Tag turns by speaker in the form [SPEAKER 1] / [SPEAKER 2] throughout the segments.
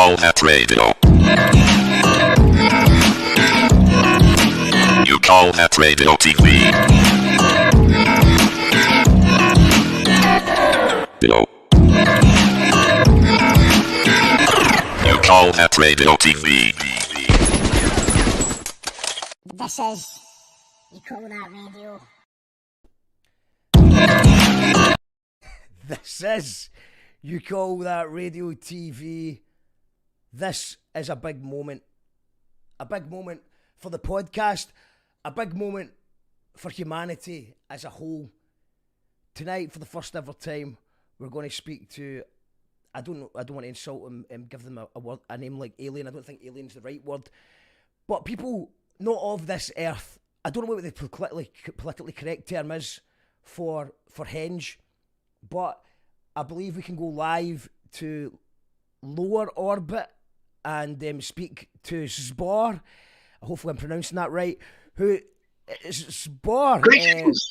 [SPEAKER 1] call that radio. You call that radio TV. No. You call that radio TV.
[SPEAKER 2] This is You Call That Radio.
[SPEAKER 3] This is You Call That Radio TV. This is a big moment. A big moment for the podcast. A big moment for humanity as a whole. Tonight, for the first ever time, we're going to speak to, I don't want to insult them and give them a name like alien. I don't think alien's the right word. But people not of this earth. I don't know what the politically correct term is for Henge, but I believe we can go live to lower orbit and speak to Zbor. Hopefully I'm pronouncing that right. Who is Zbor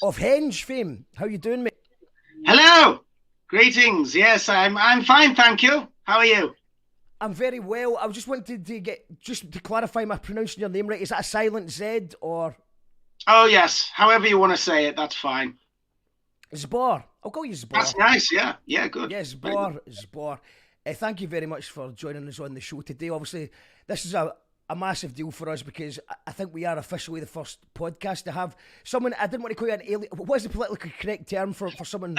[SPEAKER 3] of Henge fame? How you doing, mate?
[SPEAKER 4] Hello. Greetings. Yes, I'm fine, thank you. How are you?
[SPEAKER 3] I'm very well. I just wanted to to clarify my pronouncing your name right. Is that a silent Z or?
[SPEAKER 4] Oh yes, however you want to say it, that's fine.
[SPEAKER 3] Zbor. I'll call you Zbor.
[SPEAKER 4] That's nice, yeah. Yeah, good.
[SPEAKER 3] Yeah, Zbor. Thank you very much for joining us on the show today. Obviously, this is a massive deal for us because I think we are officially the first podcast to have someone, I didn't want to call you an alien. What is the politically correct term for someone?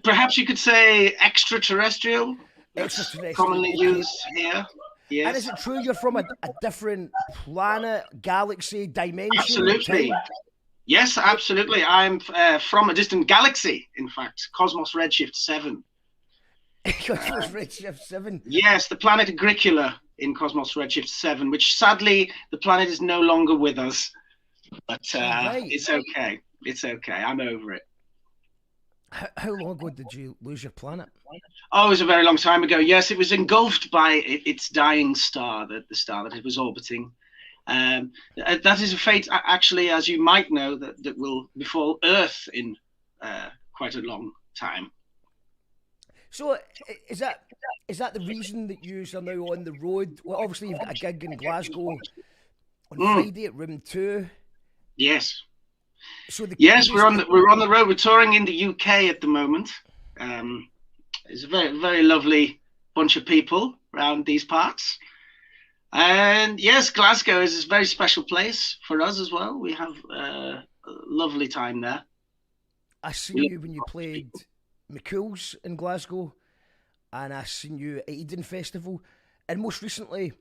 [SPEAKER 4] Perhaps you could say extraterrestrial.
[SPEAKER 3] Extraterrestrial.
[SPEAKER 4] Commonly used here. Yes.
[SPEAKER 3] And is it true you're from a different planet, galaxy, dimension?
[SPEAKER 4] Absolutely. Yes, absolutely. I'm from a distant galaxy, in fact. Cosmos Redshift 7.
[SPEAKER 3] Cosmos Redshift 7?
[SPEAKER 4] Yes, the planet Agricola in Cosmos Redshift 7, which sadly, the planet is no longer with us. But
[SPEAKER 3] right.
[SPEAKER 4] It's okay. It's okay. I'm over it.
[SPEAKER 3] How long ago did you lose your planet?
[SPEAKER 4] Oh, it was a very long time ago. Yes, it was engulfed by its dying star, the star that it was orbiting. That is a fate, actually, as you might know, that will befall Earth in quite a long time.
[SPEAKER 3] So, is that the reason that you are now on the road? Well, obviously, you've got a gig in Glasgow on Friday at Room 2.
[SPEAKER 4] Yes.
[SPEAKER 3] So
[SPEAKER 4] we're on the road. We're touring in the UK at the moment. It's a very, very lovely bunch of people around these parts. And yes, Glasgow is a very special place for us as well. We have a lovely time there.
[SPEAKER 3] I seen you when you played McCool's in Glasgow, and I seen you at Eden Festival, and most recently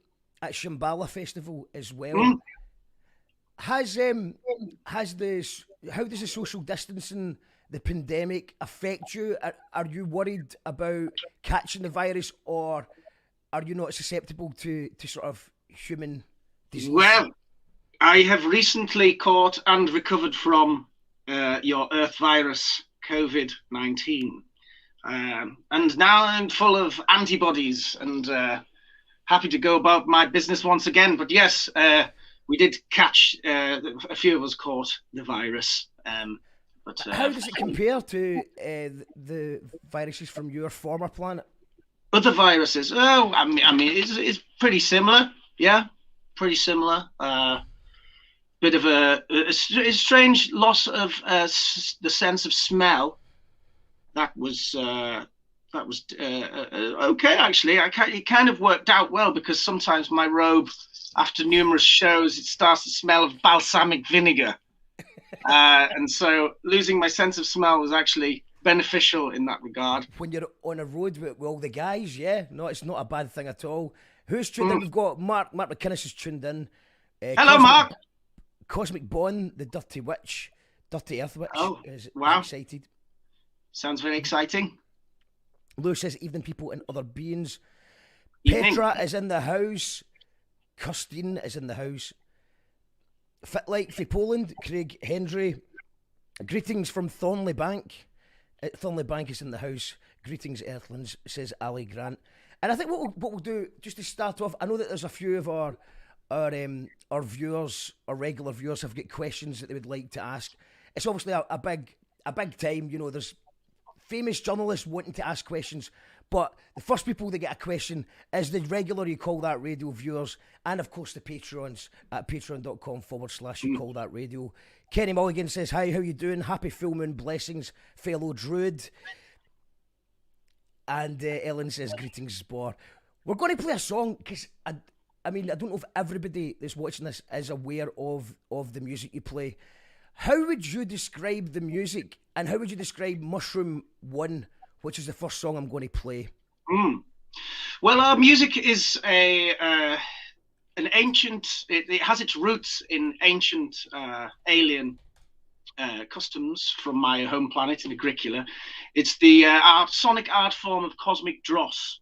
[SPEAKER 3] at Shambhala Festival as well. How does the social distancing, the pandemic affect you? Are you worried about catching the virus, or are you not susceptible to sort of human disease?
[SPEAKER 4] Well, I have recently caught and recovered from your Earth virus, COVID-19. And now I'm full of antibodies and happy to go about my business once again. But yes, we did catch, a few of us caught the virus. But
[SPEAKER 3] how does it compare to the viruses from your former planet?
[SPEAKER 4] Other viruses? Oh, I mean, it's pretty similar. Yeah, pretty similar. Bit of a strange loss of the sense of smell. That was okay, actually. It kind of worked out well because sometimes my robe, after numerous shows, it starts to smell of balsamic vinegar. And so losing my sense of smell was actually beneficial in that regard.
[SPEAKER 3] When you're on a road with all the guys, yeah? No, it's not a bad thing at all. Who's tuned in? We've got Mark McInnes is tuned in.
[SPEAKER 4] Hello, Mark.
[SPEAKER 3] Cosmic Bond, the Dirty Earth Witch.
[SPEAKER 4] Oh,
[SPEAKER 3] is
[SPEAKER 4] wow.
[SPEAKER 3] Excited.
[SPEAKER 4] Sounds very exciting.
[SPEAKER 3] Lewis says, evening people and other beings.
[SPEAKER 4] Evening.
[SPEAKER 3] Petra is in the house. Kirstine is in the house. Fit like for Poland, Craig Henry. Greetings from Thornley Bank. Thornley Bank is in the house. Greetings, Earthlings, says Ali Grant. And I think what we'll do, just to start off, I know that there's a few of our viewers, our regular viewers, have got questions that they would like to ask. It's obviously a big time, you know, there's famous journalists wanting to ask questions, But the first people that get a question is the regular You Call That Radio viewers, and of course the Patreons at patreon.com/You Call That Radio. Kenny Mulligan says, hi, how you doing? Happy full moon blessings, fellow Druid. And Ellen says, greetings, Spore. We're going to play a song, because I mean, I don't know if everybody that's watching this is aware of the music you play. How would you describe the music, and how would you describe Mushroom 1, which is the first song I'm going to play?
[SPEAKER 4] Well, our music is an ancient, it has its roots in ancient alien customs from my home planet in Agricola. It's the sonic art form of cosmic dross,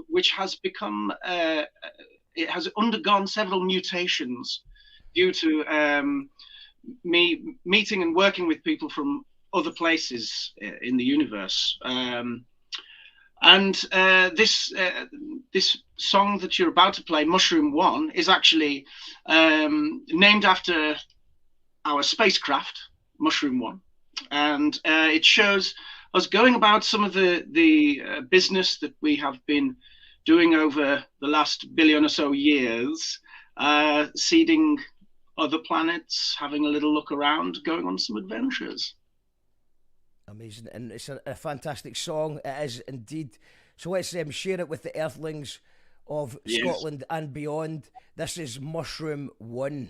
[SPEAKER 4] which has become, it has undergone several mutations due to me meeting and working with people from other places in the universe. This song that you're about to play, Mushroom 1, is actually named after our spacecraft, Mushroom 1. And it shows us going about some of the business that we have been doing over the last billion or so years, seeding other planets, having a little look around, going on some adventures.
[SPEAKER 3] Amazing, and it's a fantastic song. It is indeed. So let's share it with the Earthlings of Scotland and beyond. This is Mushroom 1.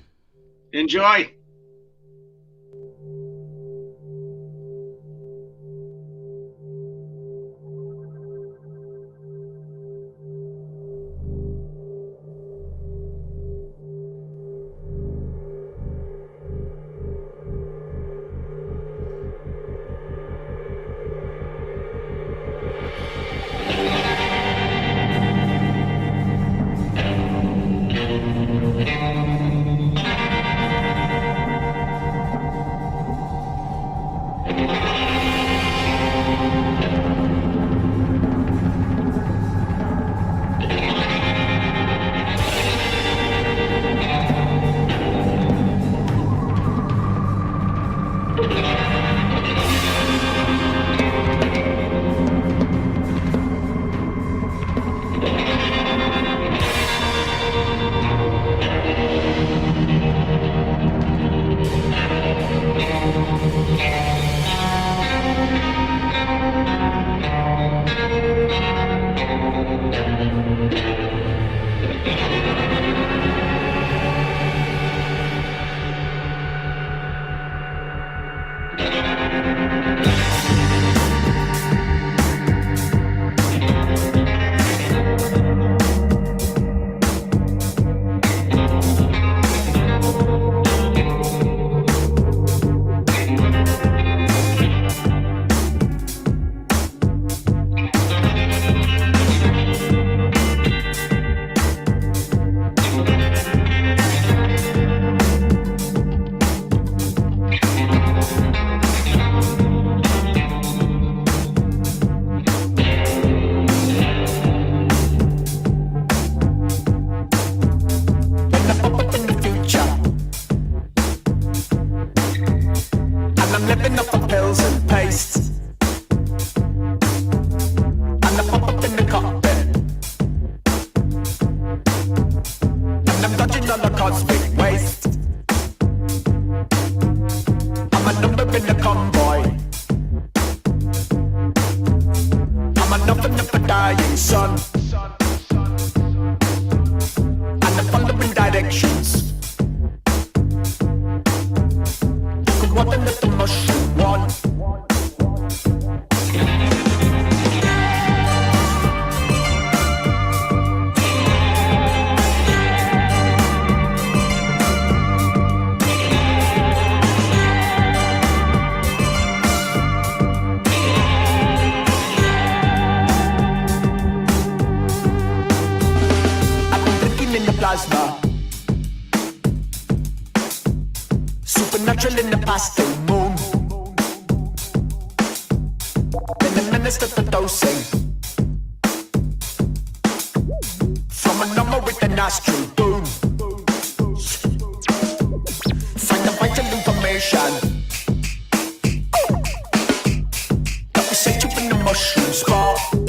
[SPEAKER 4] Enjoy.
[SPEAKER 5] Supernatural in the past moon. Then the minister for dosing. From a number with an astral boom. Find the vital information. That we set you in the mushroom spot.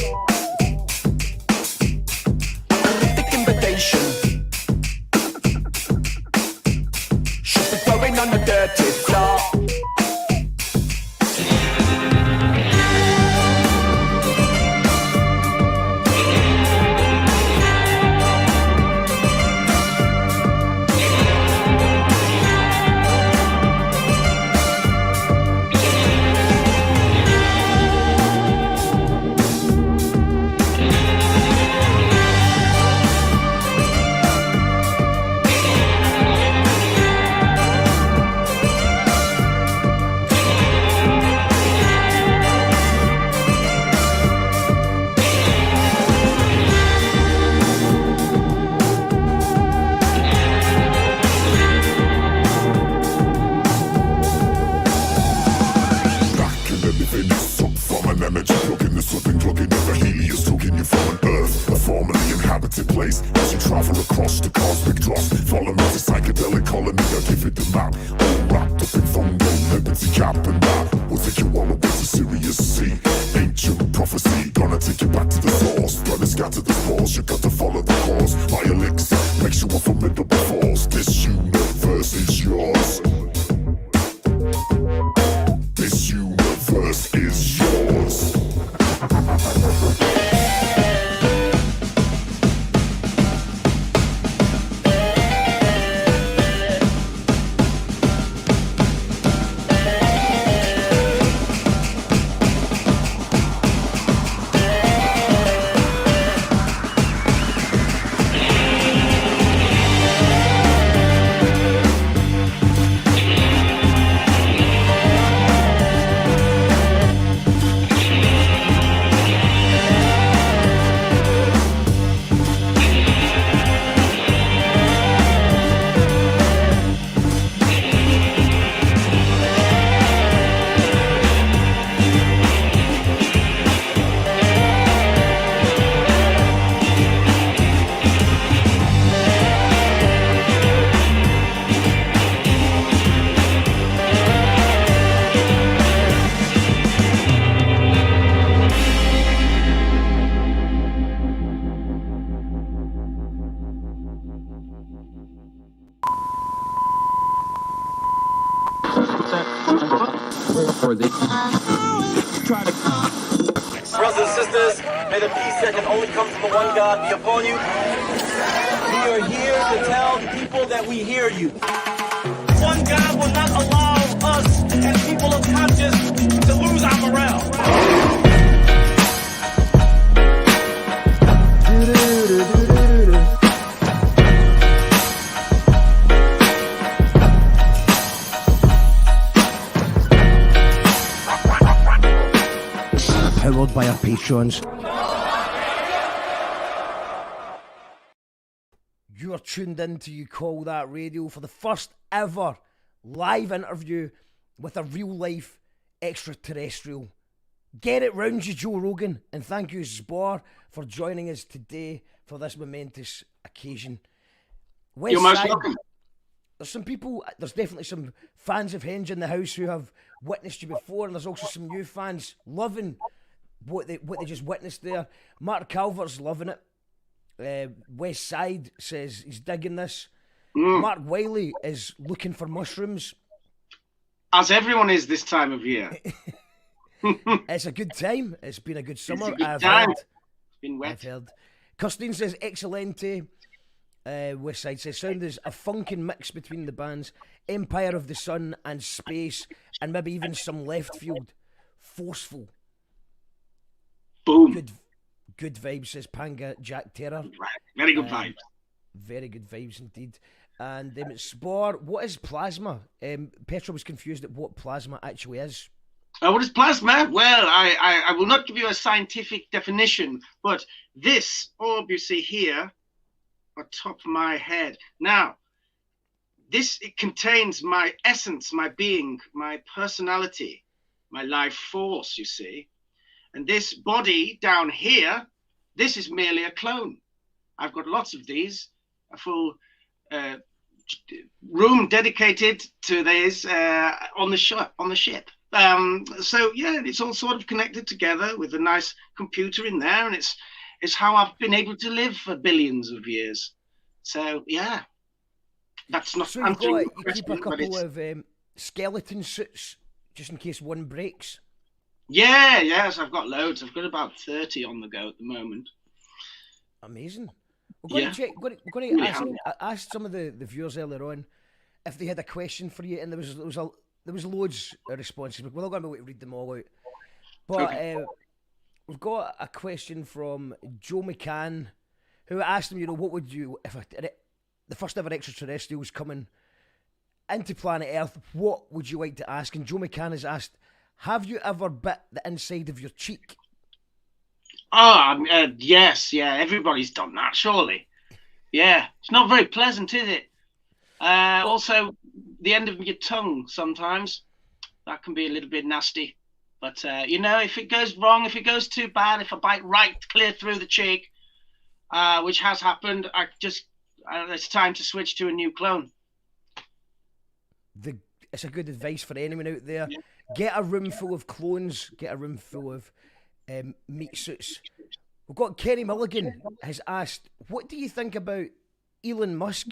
[SPEAKER 6] watch the cosmic drops. Follow me to psychedelic colony, I give it the map. All wrapped up in fungo, liberty cap and that. We'll take you all away to Sirius C. Ancient prophecy, gonna take you back to the source. Gonna scatter the spores, you got to follow the course. My elixir makes you a formidable force. This universe is yours. This universe is yours.
[SPEAKER 7] Brothers and sisters, may the peace that can only come from the one God be upon you. We are here to tell the people that we hear you. One God will not allow us as people of conscience to lose our morale.
[SPEAKER 3] Powered by our patrons. You are tuned in to You Call That Radio for the first ever live interview with a real life extraterrestrial. Get it round you, Joe Rogan, and thank you, Spore, for joining us today for this momentous occasion.
[SPEAKER 4] You're most welcome.
[SPEAKER 3] There's some people, there's definitely some fans of Henge in the house who have witnessed you before, and there's also some new fans loving what they just witnessed there. Mark Calvert's loving it. West Side says he's digging this. Mark Wiley is looking for mushrooms.
[SPEAKER 4] As everyone is this time of year.
[SPEAKER 3] It's a good time. It's been a good summer.
[SPEAKER 4] It's a good time. It's been wet.
[SPEAKER 3] I've heard. Kirstine says excelente. West Side says sound is a funkin' mix between the bands Empire of the Sun and Space, and maybe even some left field. Forceful.
[SPEAKER 4] Boom.
[SPEAKER 3] Good vibes, says Panga Jack Terror.
[SPEAKER 4] Very good vibes.
[SPEAKER 3] Very good vibes indeed. And Spore, what is plasma? Petra was confused at what plasma actually is.
[SPEAKER 4] What is plasma? Well, I will not give you a scientific definition, but this orb you see here, atop my head. Now, it contains my essence, my being, my personality, my life force, you see. And this body down here, this is merely a clone. I've got lots of these, a full room dedicated to these on the ship. So yeah, it's all sort of connected together with a nice computer in there, and it's how I've been able to live for billions of years. So yeah, that's not.
[SPEAKER 3] So you keep a couple of skeleton suits just in case one breaks.
[SPEAKER 4] Yeah, yes, I've got loads. I've got about 30 on the go at the moment.
[SPEAKER 3] Amazing. We're going to check. We're going to ask. I asked some of the viewers earlier on if they had a question for you, and there was loads of responses. We're not going to be able to read them all out. But we've got a question from Joe McCann, who asked him, what would you, if the first ever extraterrestrials coming into planet Earth, what would you like to ask? And Joe McCann has asked, have you ever bit the inside of your cheek?
[SPEAKER 4] Oh, yes, yeah, everybody's done that, surely. Yeah, it's not very pleasant, is it? Also, the end of your tongue sometimes, that can be a little bit nasty. But, if it goes wrong, if it goes too bad, if I bite right clear through the cheek, which has happened, it's time to switch to a new clone.
[SPEAKER 3] It's a good advice for anyone out there.
[SPEAKER 4] Yeah.
[SPEAKER 3] Get a room full of clones. Get a room full of meat suits. We've got Kenny Milligan has asked, what do you think about Elon Musk,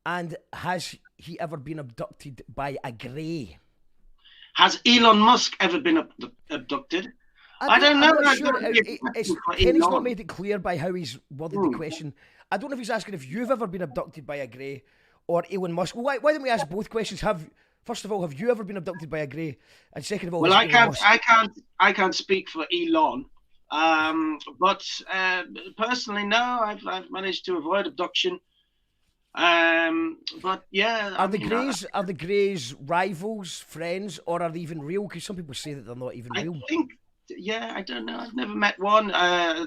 [SPEAKER 3] and has he ever been abducted by a grey?
[SPEAKER 4] Has Elon Musk ever been abducted? I don't know.
[SPEAKER 3] I'm not sure. Kenny's not made it clear by how he's worded the question. I don't know if he's asking if you've ever been abducted by a grey or Elon Musk. Well, why don't we ask both questions? First of all, have you ever been abducted by a grey? And second of all,
[SPEAKER 4] well, I can't speak for Elon, but personally, no, I've managed to avoid abduction. But yeah,
[SPEAKER 3] are the Greys rivals, friends, or are they even real? Because some people say that they're not even real.
[SPEAKER 4] I think, yeah, I don't know. I've never met one.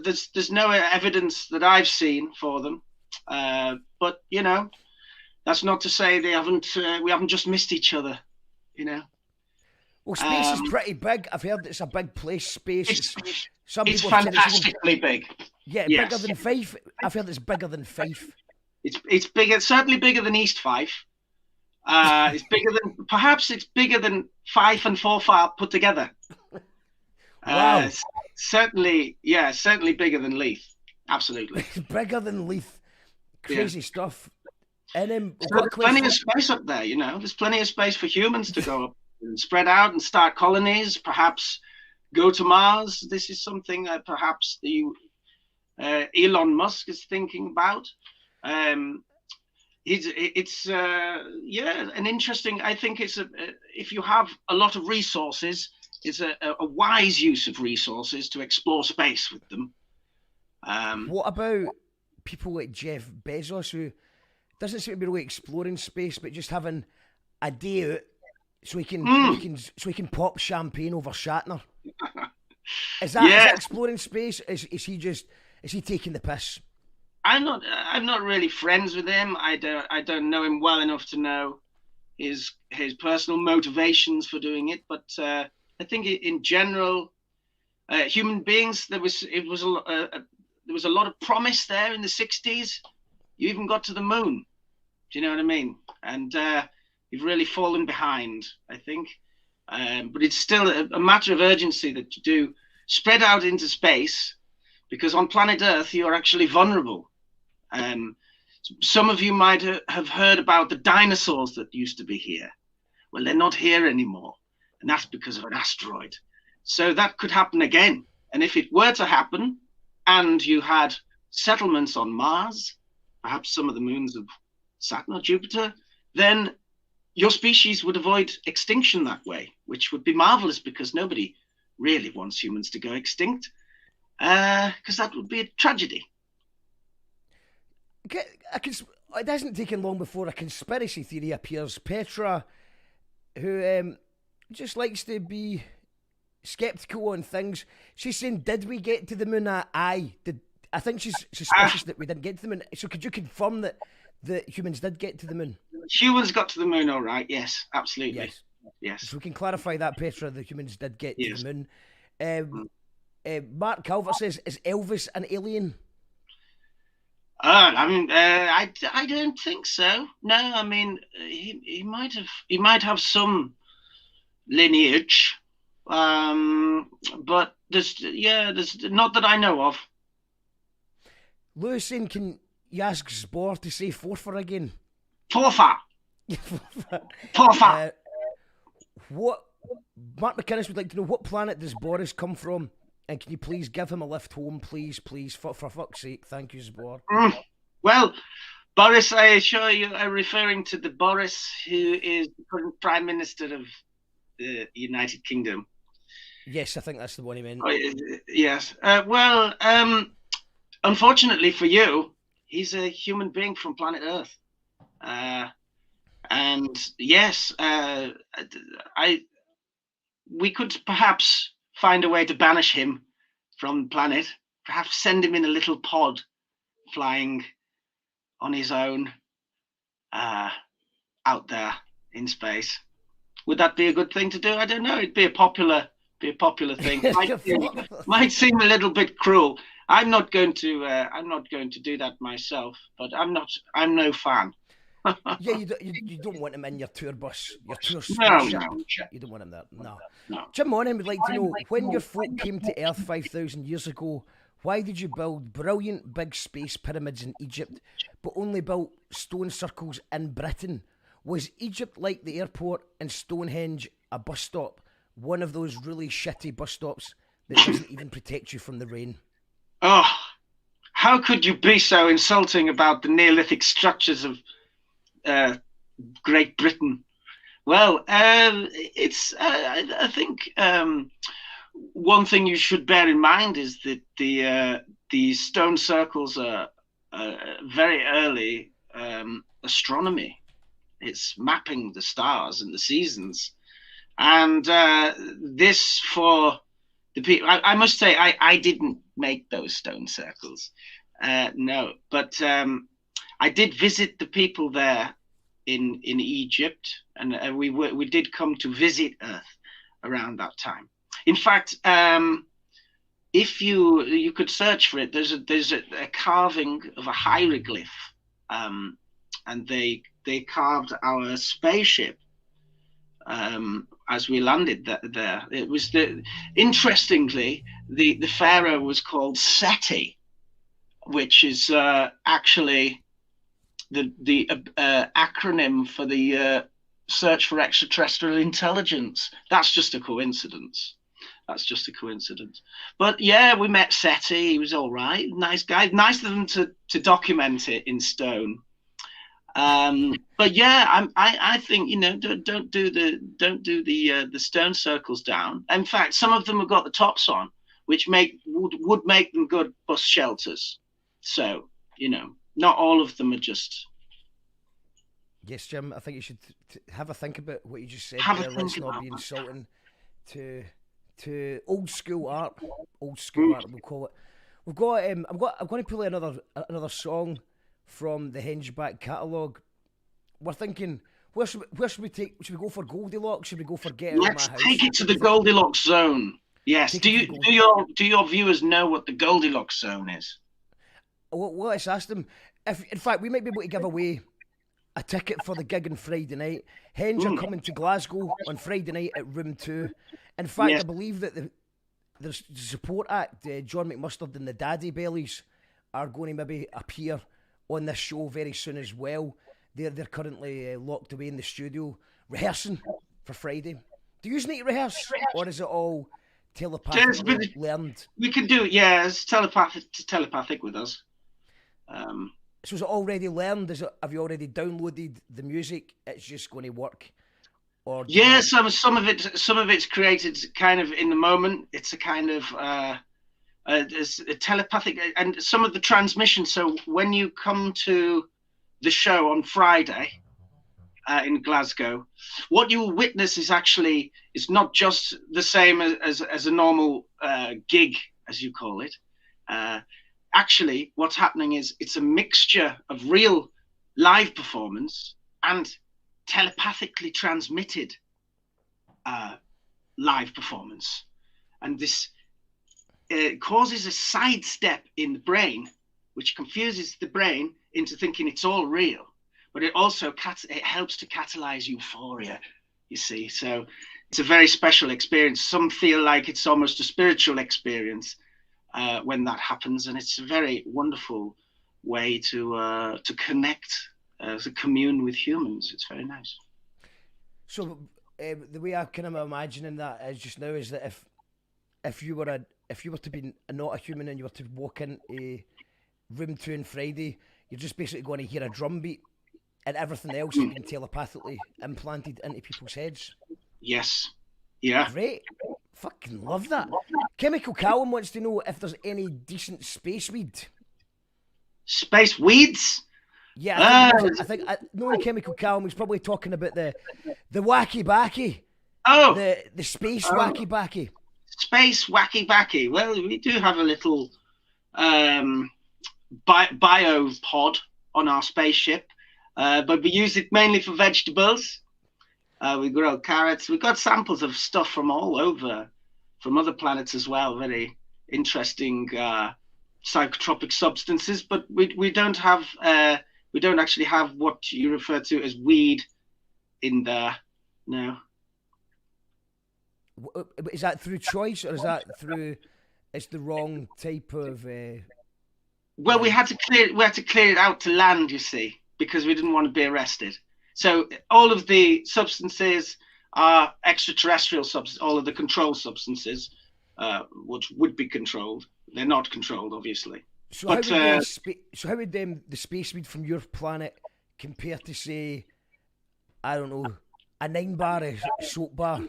[SPEAKER 4] There's no evidence that I've seen for them. But you know, that's not to say we haven't just missed each other. You know.
[SPEAKER 3] Well, space is pretty big. I've heard it's a big place. Space.
[SPEAKER 4] It's fantastically big.
[SPEAKER 3] Yeah, yes. Bigger than Fife. I've heard it's bigger than Fife.
[SPEAKER 4] It's bigger, certainly bigger than East Fife. It's bigger than Fife and Forfar put together.
[SPEAKER 3] Wow.
[SPEAKER 4] Certainly bigger than Leith. Absolutely.
[SPEAKER 3] Bigger than Leith. Crazy stuff. And
[SPEAKER 4] so there's plenty of space up there, you know. There's plenty of space for humans to go up and spread out and start colonies, perhaps go to Mars. This is something that perhaps Elon Musk is thinking about. It's an interesting. I think if you have a lot of resources, it's a wise use of resources to explore space with them.
[SPEAKER 3] What about people like Jeff Bezos, who doesn't seem to be really exploring space, but just having a day out so he can pop champagne over Shatner? Is that exploring space? Is he taking the piss?
[SPEAKER 4] I'm not really friends with him. I don't know him well enough to know his personal motivations for doing it. But I think in general, human beings, there was a lot of promise there in the 60s. You even got to the moon. Do you know what I mean? And you've really fallen behind, I think. But it's still a matter of urgency that you do spread out into space, because on planet Earth you are actually vulnerable. Some of you might have heard about the dinosaurs that used to be here. Well, they're not here anymore, and that's because of an asteroid. So that could happen again. And if it were to happen, and you had settlements on Mars, perhaps some of the moons of Saturn or Jupiter, then your species would avoid extinction that way, which would be marvelous, because nobody really wants humans to go extinct, because that would be a tragedy.
[SPEAKER 3] It hasn't taken long before a conspiracy theory appears. Petra, who just likes to be sceptical on things, she's saying, did we get to the moon? Aye. I think she's suspicious that we didn't get to the moon. So could you confirm that the humans did get to the moon?
[SPEAKER 4] Humans got to the moon, all right. Yes, absolutely. Yes.
[SPEAKER 3] So we can clarify that, Petra, the humans did get to the moon. Mark Calvert says, is Elvis an alien?
[SPEAKER 4] I don't think so. No, I mean, he might have some lineage, but there's not that I know of.
[SPEAKER 3] Lewis saying, can you ask Zbor to say Forfar again?
[SPEAKER 4] Forfar. Forfar.
[SPEAKER 3] What Mark McInnes would like to know, what planet does Boris come from? And can you please give him a lift home, please, for fuck's sake? Thank you, Zbor.
[SPEAKER 4] Well, Boris, I assure you, I'm referring to the Boris who is the current Prime Minister of the United Kingdom.
[SPEAKER 3] Yes, I think that's the one he meant.
[SPEAKER 4] Yes. Unfortunately for you, he's a human being from planet Earth. And yes, we could perhaps find a way to banish him from the planet, perhaps send him in a little pod flying on his own out there in space. Would that be a good thing to do? I don't know. It'd be a popular thing. Might seem a little bit cruel. I'm not going to do that myself, but I'm no fan.
[SPEAKER 3] Yeah, you don't want him in your tour bus, your tour
[SPEAKER 4] No,
[SPEAKER 3] spaceship.
[SPEAKER 4] no.
[SPEAKER 3] You don't want him there. No.
[SPEAKER 4] No.
[SPEAKER 3] Jim Monaghan would like to know, when your folk came to Earth 5,000 years ago, why did you build brilliant big space pyramids in Egypt, but only built stone circles in Britain? Was Egypt like the airport and Stonehenge a bus stop? One of those really shitty bus stops that doesn't even protect you from the rain.
[SPEAKER 4] Oh, how could you be so insulting about the Neolithic structures of Great Britain? Well, I think one thing you should bear in mind is that the stone circles are very early astronomy. It's mapping the stars and the seasons, and this for the people. I must say, I didn't make those stone circles, no, but I did visit the people there in Egypt, and we did come to visit Earth around that time. In fact, if you could search for it, there's a carving of a hieroglyph, and they carved our spaceship as we landed there. It was interestingly the pharaoh was called Seti, which is actually the acronym for the search for extraterrestrial intelligence. That's just a coincidence. But yeah, we met Seti. He was all right, nice guy. Nice of them to document it in stone. But yeah, I think, don't do the stone circles down. In fact, some of them have got the tops on, which would make them good bus shelters. So not all of them are just.
[SPEAKER 3] Yes, Jim, I think you should have a think about what you just said. Let's not be insulting to old school art. Old school art, we'll call it. We've got. I'm going to play another song from the Henge back catalogue. We're thinking, where should we take? Should we go for Goldilocks? Should we go for Get Out of My House?
[SPEAKER 4] Let's take it to the Goldilocks zone. Yes. Do your viewers know what the Goldilocks zone is?
[SPEAKER 3] Well, let's ask them. In fact, we might be able to give away a ticket for the gig on Friday night. Henge are coming to Glasgow on Friday night at Room 2. In fact, yes. I believe that the support act, John McMustard and the Daddy Bellies, are going to maybe appear on this show very soon as well. They're currently locked away in the studio rehearsing for Friday. Do you need to rehearse, or is it all telepathically learned?
[SPEAKER 4] We can do it. Yeah, it's telepathic with us.
[SPEAKER 3] So is it already learned? Have you already downloaded the music? It's just going to work. Or
[SPEAKER 4] yeah, some of it's created kind of in the moment. It's a kind of it's a telepathic, and some of the transmission. So when you come to the show on Friday in Glasgow, what you will witness is not just the same as a normal gig, as you call it. Actually, what's happening is it's a mixture of real live performance and telepathically transmitted live performance, and this causes a sidestep in the brain, which confuses the brain into thinking it's all real, but it also it helps to catalyze euphoria, you see. So it's a very special experience. Some feel like it's almost a spiritual experience when that happens, and it's a very wonderful way to connect, to commune with humans. It's very nice.
[SPEAKER 3] So the way I'm kind of imagining that is just now is that if you were to be not a human and you were to walk into Room 2 on Friday, you're just basically going to hear a drum beat, and everything else has been telepathically implanted into people's heads.
[SPEAKER 4] Yes. Yeah.
[SPEAKER 3] Great. Fucking love that. Chemical Callum wants to know if there's any decent space weed.
[SPEAKER 4] Space weeds?
[SPEAKER 3] Yeah, I think knowing Chemical Callum, he's probably talking about the wacky backy.
[SPEAKER 4] Oh,
[SPEAKER 3] the space wacky backy.
[SPEAKER 4] Space wacky backy. Well, we do have a little biopod on our spaceship, but we use it mainly for vegetables. We grow carrots. We've got samples of stuff from all over, from other planets as well. Very interesting psychotropic substances, but we don't actually have what you refer to as weed in there. No.
[SPEAKER 3] Is that through choice, or is that through it's the wrong type of?
[SPEAKER 4] Well, we had to clear it out to land, you see, because we didn't want to be arrested. So all of the substances are extraterrestrial substances. All of the controlled substances, which would be controlled, they're not controlled, obviously.
[SPEAKER 3] So
[SPEAKER 4] but,
[SPEAKER 3] how would the space weed from your planet compare to, say, I don't know, a 9-bar soap bar?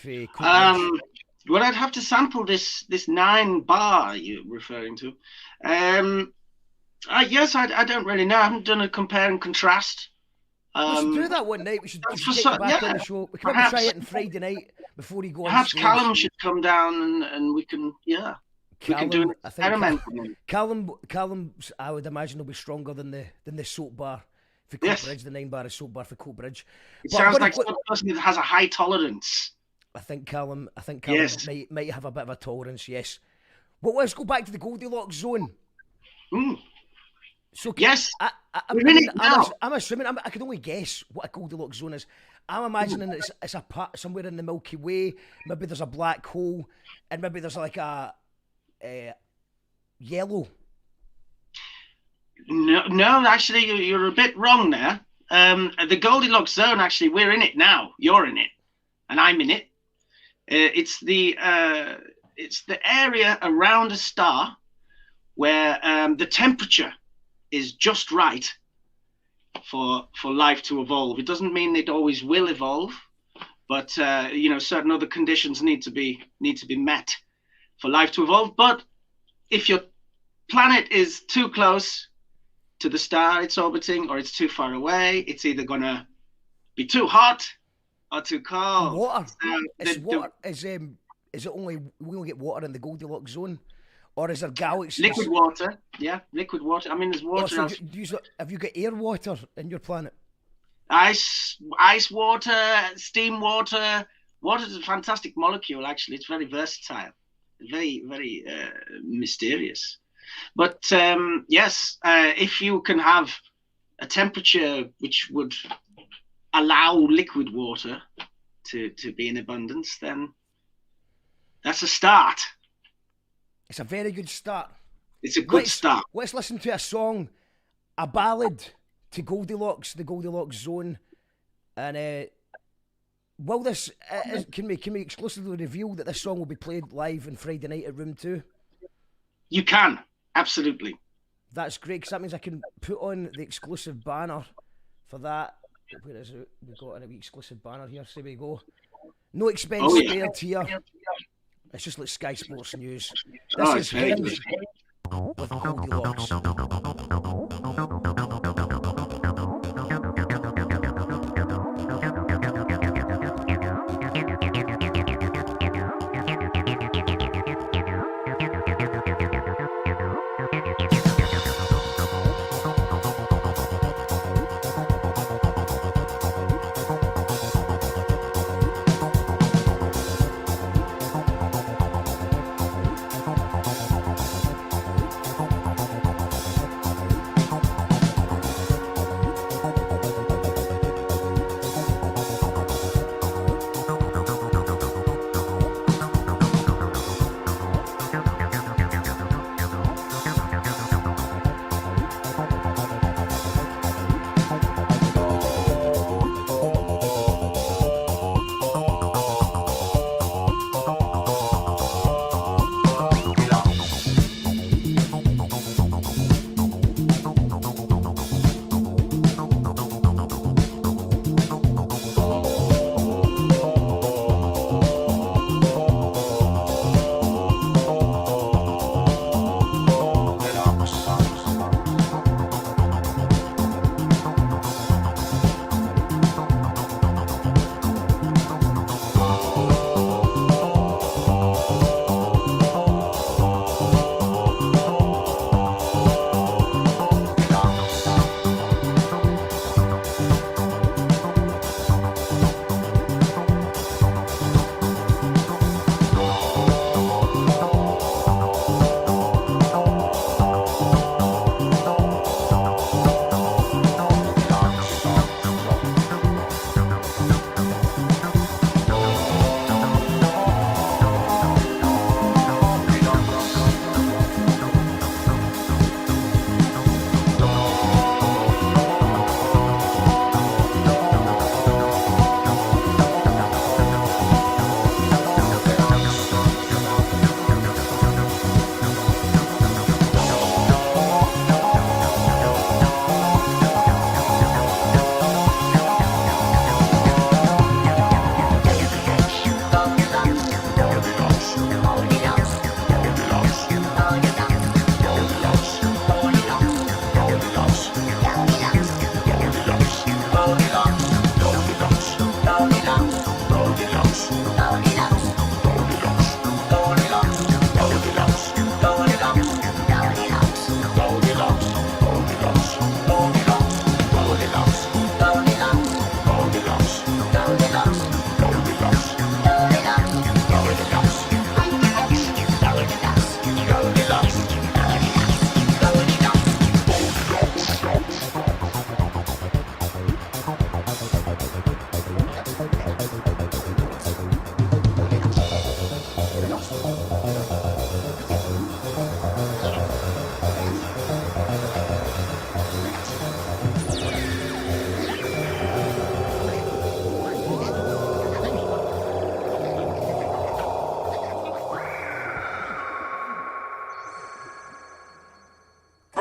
[SPEAKER 4] Well, I'd have to sample this 9-bar you're referring to. Yes, I don't really know. I haven't done a compare and contrast.
[SPEAKER 3] We should do that one night. We should get you back on the show. We can maybe try it on Friday night before you go on
[SPEAKER 4] perhaps
[SPEAKER 3] stage.
[SPEAKER 4] Callum should come down and we can,
[SPEAKER 3] Callum,
[SPEAKER 4] we can do an experiment.
[SPEAKER 3] Callum, I would imagine, will be stronger than the soap bar for Coatbridge, the 9-bar soap bar for Coatbridge.
[SPEAKER 4] It sounds like some person that has a high tolerance.
[SPEAKER 3] I think Callum
[SPEAKER 4] Yes.
[SPEAKER 3] might have a bit of a tolerance, yes. But let's go back to the Goldilocks zone. So
[SPEAKER 4] yes,
[SPEAKER 3] I'm assuming, I can only guess what a Goldilocks zone is. I'm imagining it's a part somewhere in the Milky Way. Maybe there's a black hole, and maybe there's like a yellow.
[SPEAKER 4] No, actually, you're a bit wrong there. The Goldilocks zone, actually, we're in it now. You're in it, and I'm in it. It's the area around a star where the temperature is just right for life to evolve. It doesn't mean it always will evolve, but certain other conditions need to be met for life to evolve. But if your planet is too close to the star it's orbiting, or it's too far away, it's either gonna be too hot or too cold.
[SPEAKER 3] Water. Is it only we only get water in the Goldilocks zone, or is there galaxies?
[SPEAKER 4] Liquid water, yeah, liquid water. I mean, there's water.
[SPEAKER 3] Have you got air water in your planet?
[SPEAKER 4] Ice water, steam water. Water is a fantastic molecule. Actually, it's very versatile, very, very mysterious. But yes, if you can have a temperature which would allow liquid water to be in abundance, then that's a start.
[SPEAKER 3] It's a very good start.
[SPEAKER 4] It's a good start.
[SPEAKER 3] Let's listen to a song, a ballad to Goldilocks, the Goldilocks zone. And will this can we exclusively reveal that this song will be played live on Friday night at Room 2?
[SPEAKER 4] You can, absolutely.
[SPEAKER 3] That's great, because that means I can put on the exclusive banner for that. Where is it? We've got an exclusive banner here, so there we go. No expense spared here. It's just like Sky Sports News. This is Henge with Goldilocks.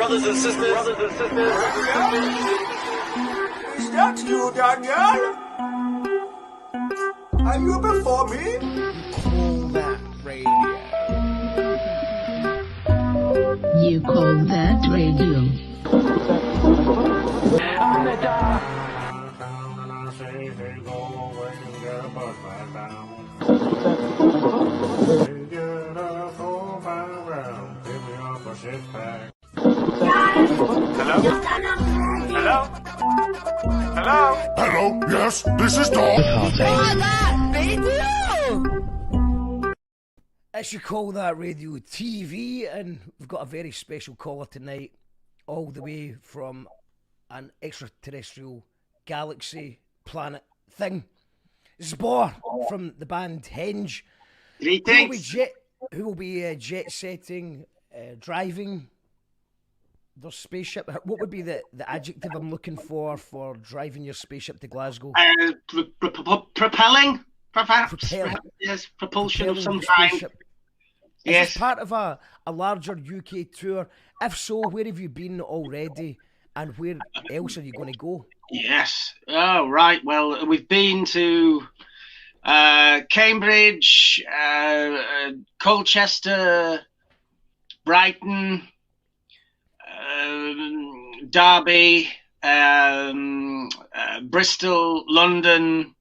[SPEAKER 7] Brothers and sisters.
[SPEAKER 5] Is that you, Daniel? Are you before me?
[SPEAKER 3] Call that radio.
[SPEAKER 8] You call that radio.
[SPEAKER 6] Hello, yes, this is Dog.
[SPEAKER 3] It's You Call That Radio TV, and we've got a very special caller tonight, all the way from an extraterrestrial galaxy planet thing. Zbor from the band Henge.
[SPEAKER 4] Greetings.
[SPEAKER 3] Who will be jet setting, driving their spaceship. What would be the adjective I'm looking for driving your spaceship to Glasgow?
[SPEAKER 4] Propelling?
[SPEAKER 3] Propelling.
[SPEAKER 4] Yes, propulsion of some
[SPEAKER 3] the
[SPEAKER 4] kind.
[SPEAKER 3] spaceship. Is
[SPEAKER 4] Yes.
[SPEAKER 3] this part of a larger UK tour? If so, where have you been already, and where else are you going to go?
[SPEAKER 4] Yes. Oh, right. Well, we've been to Cambridge, Colchester, Brighton, Derby, Bristol, London,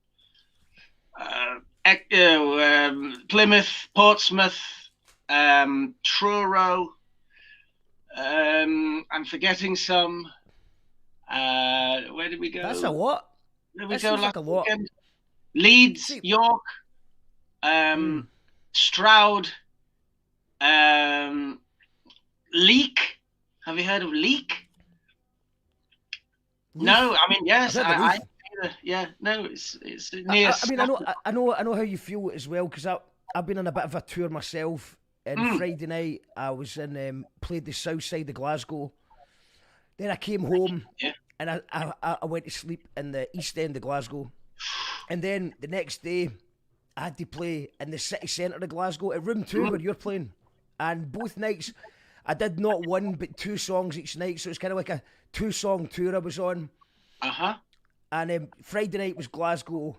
[SPEAKER 4] Plymouth, Portsmouth, Truro. I'm forgetting some. Where did we go?
[SPEAKER 3] That's a lot.
[SPEAKER 4] Where did we
[SPEAKER 3] That
[SPEAKER 4] go
[SPEAKER 3] seems
[SPEAKER 4] last
[SPEAKER 3] like a lot.
[SPEAKER 4] weekend? Leeds,
[SPEAKER 3] See-
[SPEAKER 4] York, Stroud, Leek. Have you heard of Leek? No, I mean yes.
[SPEAKER 3] I've heard of Leek.
[SPEAKER 4] Yeah, no, it's near.
[SPEAKER 3] I mean, I know how you feel as well, because I've been on a bit of a tour myself. And Friday night I was in played the south side of Glasgow. Then I came home,
[SPEAKER 4] Yeah.
[SPEAKER 3] and I went to sleep in the east end of Glasgow. And then the next day I had to play in the city centre of Glasgow at Room 2 where you're playing. And both nights I did not one but two songs each night, so it's kind of like a 2-song tour I was on. And Friday night was Glasgow,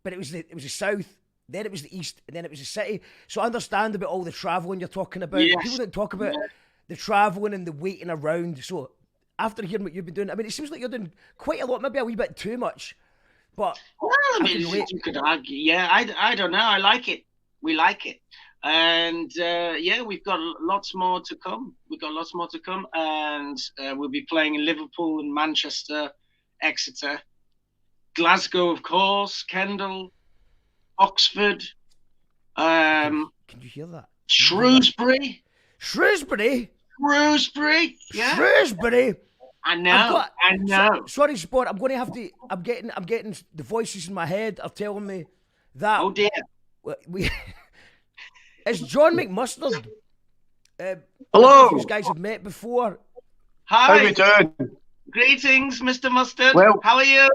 [SPEAKER 3] but it was the south, then it was the east, and then it was the city. So I understand about all the travelling you're talking about.
[SPEAKER 4] Yes.
[SPEAKER 3] People don't talk about the travelling and the waiting around. So after hearing what you've been doing, I mean, it seems like you're doing quite a lot, maybe a wee bit too much. But
[SPEAKER 4] Well, I
[SPEAKER 3] I
[SPEAKER 4] mean,
[SPEAKER 3] can relate.
[SPEAKER 4] you could argue. Yeah, I don't know. I like it. We like it. And yeah, we've got lots more to come. And we'll be playing in Liverpool and Manchester, Exeter, Glasgow, of course, Kendal, Oxford,
[SPEAKER 3] Can you hear that?
[SPEAKER 4] Shrewsbury.
[SPEAKER 3] Shrewsbury?
[SPEAKER 4] Yeah,
[SPEAKER 3] Shrewsbury?
[SPEAKER 4] I know.
[SPEAKER 3] Sorry, Sport. I'm going to have to. I'm getting the voices in my head are telling me that.
[SPEAKER 4] Oh dear.
[SPEAKER 3] We. It's John McMustard.
[SPEAKER 9] Hello.
[SPEAKER 3] You guys have met before.
[SPEAKER 9] How
[SPEAKER 4] Hi.
[SPEAKER 9] you doing?
[SPEAKER 4] Greetings, Mr. Mustard.
[SPEAKER 9] Well-
[SPEAKER 4] How are you?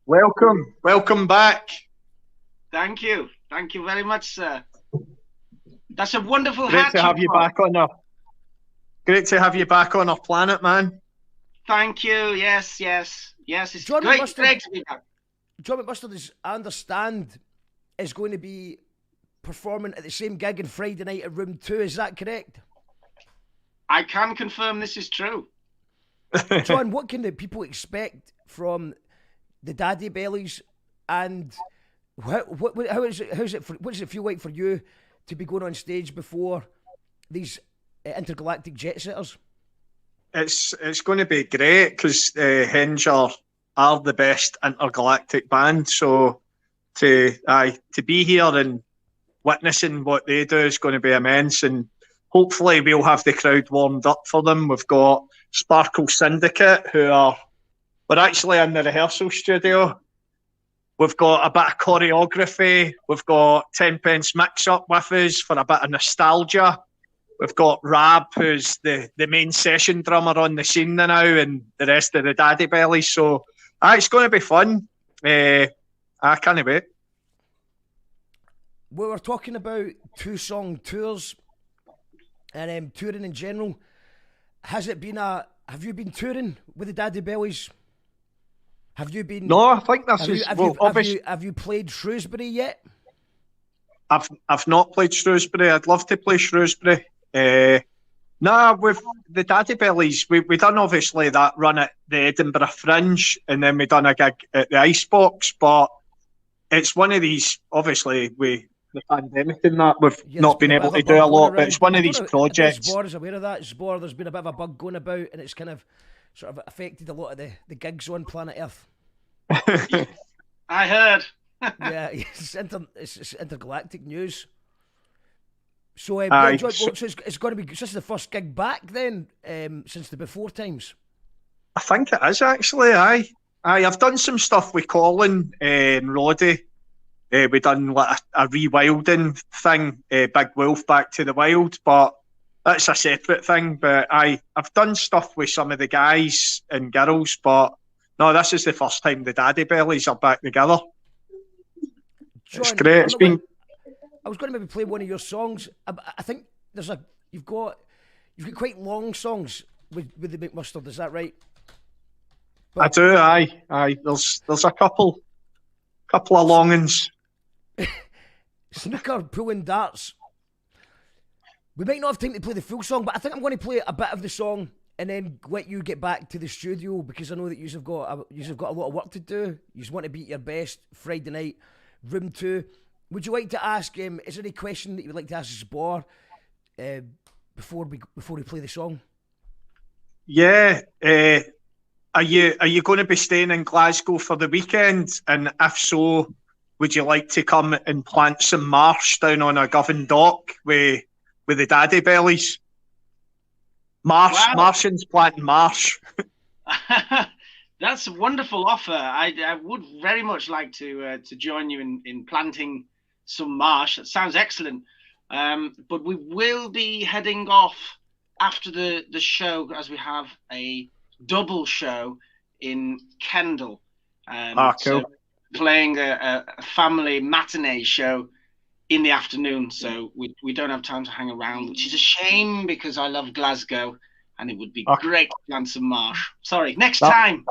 [SPEAKER 9] Welcome back.
[SPEAKER 4] Thank you very much, sir. That's a wonderful
[SPEAKER 9] Great
[SPEAKER 4] hat.
[SPEAKER 9] to have you
[SPEAKER 4] got.
[SPEAKER 9] back on our. Great to have you back on our planet, man.
[SPEAKER 4] Thank you. Yes. It's
[SPEAKER 3] John
[SPEAKER 4] great
[SPEAKER 3] McMustard.
[SPEAKER 4] to be back.
[SPEAKER 3] John McMustard is, I understand, is going to be performing at the same gig on Friday night at Room 2. Is that correct?
[SPEAKER 4] I can confirm this is true.
[SPEAKER 3] John, what can the people expect from the Daddy Bellies, and what does it feel like for you to be going on stage before these intergalactic jet setters?
[SPEAKER 9] It's going to be great because Henge are the best intergalactic band. So to be here and witnessing what they do is going to be immense, and hopefully we'll have the crowd warmed up for them. We've got Sparkle Syndicate, we're actually in the rehearsal studio. We've got a bit of choreography. We've got 10 Pence Mix Up with us for a bit of nostalgia. We've got Rab, who's the main session drummer on the scene now, and the rest of the Daddy Bellies. So it's going to be fun. I can't wait.
[SPEAKER 3] We were talking about 2-song tours and touring in general. Has it been a have you been touring with the Daddy Bellies? Have you been?
[SPEAKER 9] No, I think this is obviously.
[SPEAKER 3] Have you played Shrewsbury yet?
[SPEAKER 9] I've not played Shrewsbury. I'd love to play Shrewsbury. With the Daddy Bellies, we done obviously that run at the Edinburgh Fringe, and then we done a gig at the Icebox. But it's one of these, obviously, with the pandemic and that, we've not been able to do a lot. But it's one of these projects.
[SPEAKER 3] Zbor is aware of that. Zbor, there's been a bit of a bug going about, and it's kind of sort of affected a lot of the gigs on planet Earth.
[SPEAKER 4] I heard.
[SPEAKER 3] Yeah, it's intergalactic news. So, so it's going to be. This is the first gig back then since the before times.
[SPEAKER 9] I think it is actually. I've done some stuff with Colin and Roddy. We done like a rewilding thing, Big Wolf Back to the Wild, but that's a separate thing. But I've done stuff with some of the guys and girls, but no, this is the first time the Daddy Bellies are back together. John, it's great.
[SPEAKER 3] I was going to maybe play one of your songs. I think you've got quite long songs with the McMustard. Is that right?
[SPEAKER 9] I do. Aye. There's a couple of long ones.
[SPEAKER 3] Snooker, pulling darts. We might not have time to play the full song, but I think I'm going to play a bit of the song and then let you get back to the studio, because I know that you've got a lot of work to do. You just want to be at your best Friday night, room 2. Would you like to ask is there any question that you would like to ask Zbor before we play the song?
[SPEAKER 9] Yeah. Are you going to be staying in Glasgow for the weekend? And if so, would you like to come and plant some marsh down on a Govan dock with the Daddy Bellies? Martians planting marsh.
[SPEAKER 4] That's a wonderful offer. I would very much like to join you in planting some marsh. That sounds excellent. But we will be heading off after the show, as we have a double show in Kendal.
[SPEAKER 9] Cool.
[SPEAKER 4] So playing a family matinee show in the afternoon, so we don't have time to hang around, which is a shame because I love Glasgow and it would be great to plant some marsh. Sorry, next time.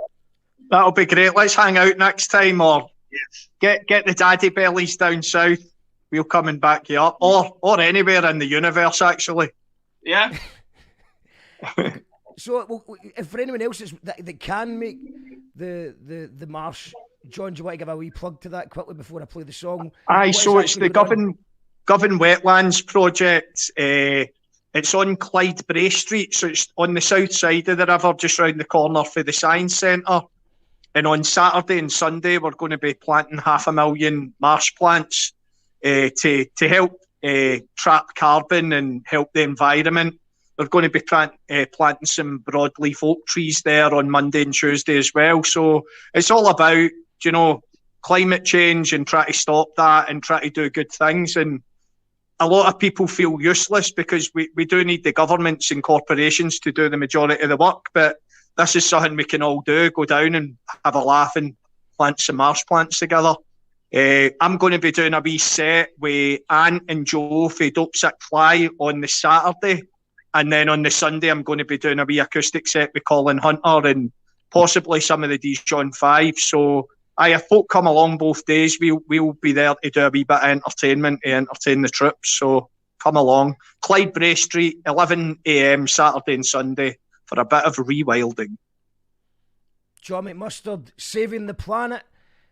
[SPEAKER 9] That'll be great. Let's hang out next time, or get the Daddy Bellies down south. We'll come and back you up, or anywhere in the universe, actually.
[SPEAKER 4] Yeah.
[SPEAKER 3] So, if for anyone else that can make the marsh, John, do you want to give a wee plug to that quickly before I play the song?
[SPEAKER 9] Aye, so it's the Govan Wetlands project. It's on Clyde Bray Street, so it's on the south side of the river, just round the corner for the Science Centre. And on Saturday and Sunday, we're going to be planting 500,000 marsh plants to help trap carbon and help the environment. We're going to be planting some broadleaf oak trees there on Monday and Tuesday as well. So it's all about, climate change and try to stop that and try to do good things. And a lot of people feel useless because we do need the governments and corporations to do the majority of the work. But this is something we can all do, go down and have a laugh and plant some marsh plants together. I'm going to be doing a wee set with Ant and Joe for Dope Sick Fly on the Saturday. And then on the Sunday, I'm going to be doing a wee acoustic set with Colin Hunter and possibly some of the Dijon 5. So if folk come along both days, we'll be there to do a wee bit of entertainment to entertain the troops. So come along. Clyde Bray Street, 11 a.m. Saturday and Sunday for a bit of rewilding.
[SPEAKER 3] John McMustard, saving the planet.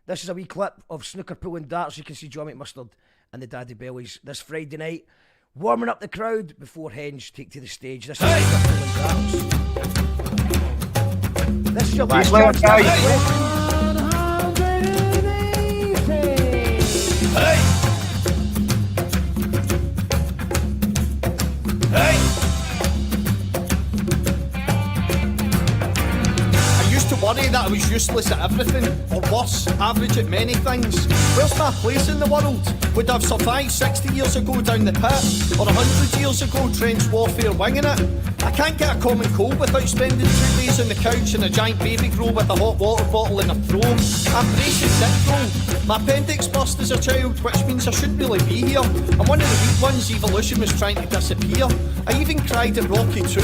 [SPEAKER 3] This is a wee clip of Snooker Pulling Darts. You can see John McMustard and the Daddy Bellies this Friday night, warming up the crowd before Henge take to the stage. This is Snooker Pulling Darts. This is your last chance, guys.
[SPEAKER 5] Worry that I was
[SPEAKER 10] useless at everything, or worse, average at many things. Where's my place in the world? Would I have survived 60 years ago down the pit, or 100 years ago trench warfare winging it? I can't get a common cold without spending 2 days on the couch in a giant baby grow with a hot water bottle in a throw. I'm bracing sick though. My appendix burst as a child, which means I shouldn't really be here. I'm one of the weak ones evolution was trying to disappear. I even cried at Rocky 2.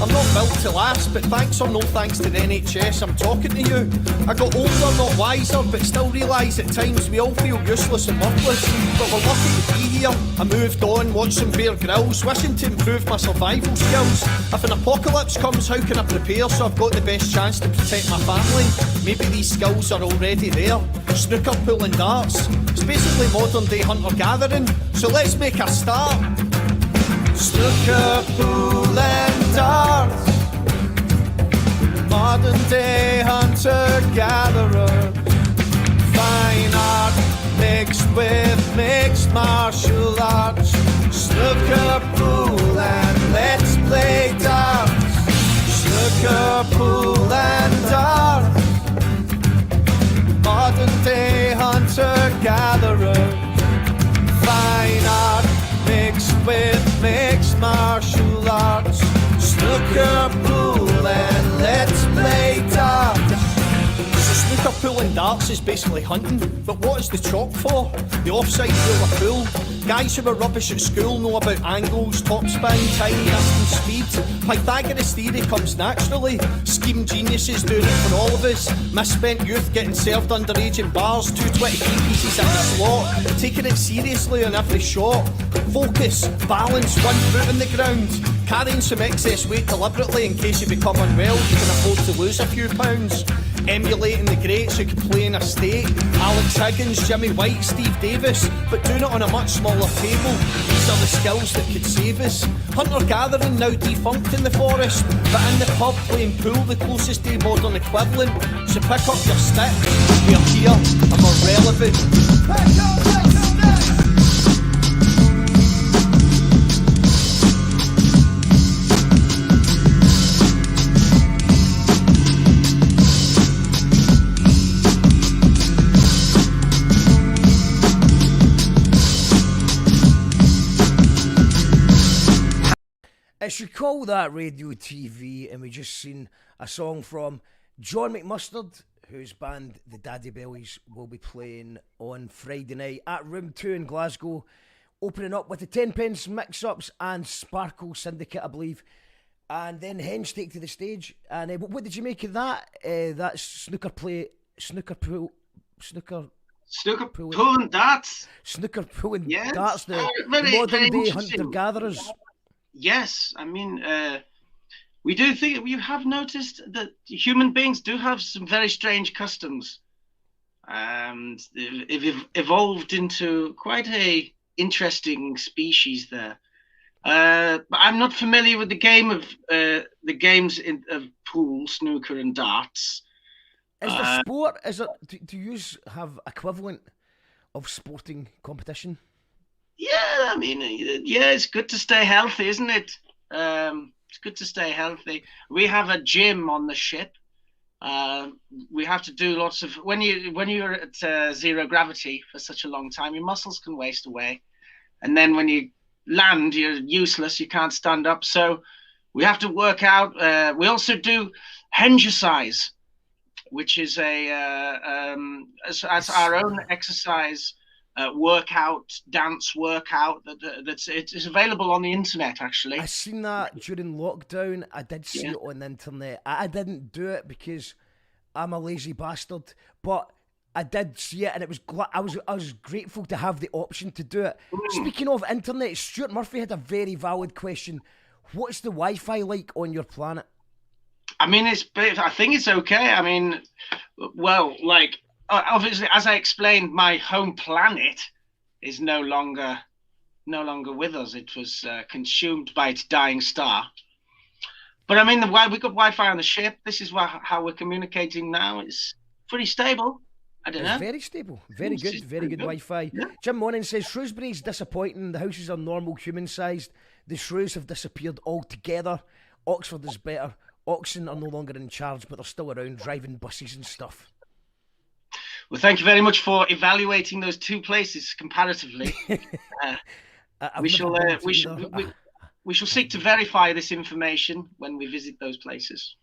[SPEAKER 10] I'm not built to last, but thanks or no thanks to the NHS, I'm talking to you. I got older, not wiser, but still realise at times we all feel useless and worthless. But we're lucky to be here. I moved on, watched some Bear Grylls, wishing to improve my survival skills. If an apocalypse comes, how can I prepare so I've got the best chance to protect my family? Maybe these skills are already there. Snooker, pool and darts. It's basically modern day hunter-gathering, so let's make a start. Snooker, pool and darts. Modern day hunter-gatherer. Fine art mixed with mixed martial arts. Snooker, pool and let's play darts. Snooker, pool and darts. Modern day hunter-gatherer. Fine art mixed with mixed martial arts. Snooker, pool and let's play darts. So snooker, pool and darts is basically hunting, but what is the chalk for? The offside rule of pool. Guys who were rubbish at school know about angles, topspin, tininess and speed. Pythagoras theory comes naturally. Scheme geniuses doing it for all of us. Misspent youth getting served underage in bars. 223 pieces in the slot. Taking it seriously on every shot. Focus, balance, one foot on the ground. Carrying some excess weight deliberately in case you become unwell. You can afford to lose a few pounds. Emulating the greats who could play in a state. Alex Higgins, Jimmy White, Steve Davis, but doing it on a much smaller table. These are the skills that could save us. Hunter-gathering now defunct in the forest, but in the pub playing pool, the closest to modern equivalent. So pick up your stick, we're here and we're relevant. Pick up your stick!
[SPEAKER 3] It's Recall That Radio TV, and we just seen a song from John McMustard, whose band the Daddy Bellies will be playing on Friday night at Room 2 in Glasgow, opening up with the 10 Pence Mix-Ups and Sparkle Syndicate, I believe. And then Henge take to the stage. And what did you make of that? That snooker pool
[SPEAKER 4] and darts.
[SPEAKER 3] Snooker pool and
[SPEAKER 4] yes.
[SPEAKER 3] darts, the
[SPEAKER 4] very,
[SPEAKER 3] modern
[SPEAKER 4] very
[SPEAKER 3] day hunter-gatherers.
[SPEAKER 4] Yes, I mean, we do think we have noticed that human beings do have some very strange customs, and they've evolved into quite a interesting species there. But I'm not familiar with the games of pool, snooker, and darts.
[SPEAKER 3] Is there sport? Is it? Do you have equivalent of sporting competition?
[SPEAKER 4] Yeah, I mean, yeah, it's good to stay healthy, isn't it? It's good to stay healthy. We have a gym on the ship. We have to do lots of when you're at zero gravity for such a long time, your muscles can waste away, and then when you land, you're useless. You can't stand up, so we have to work out. We also do Henge, which is as our own exercise. Dance workout it's available on the internet. Actually,
[SPEAKER 3] I seen that during lockdown. I did see it on the internet. I didn't do it because I'm a lazy bastard, but I did see it, and it was I was grateful to have the option to do it. Speaking of internet, Stuart Murphy had a very valid question. What's the Wi-Fi like on your planet?
[SPEAKER 4] I mean, I think it's okay. I mean, well, like. Obviously, as I explained, my home planet is no longer with us. It was consumed by its dying star. But I mean, we got Wi-Fi on the ship. This is how we're communicating now. It's pretty stable. I don't know.
[SPEAKER 3] Very stable. Very good Wi-Fi. Yeah. Jim Monin says, Shrewsbury's disappointing. The houses are normal, human-sized. The shrews have disappeared altogether. Oxford is better. Oxen are no longer in charge, but they're still around driving buses and stuff.
[SPEAKER 4] Well, thank you very much for evaluating those two places comparatively. We shall seek to verify this information when we visit those places.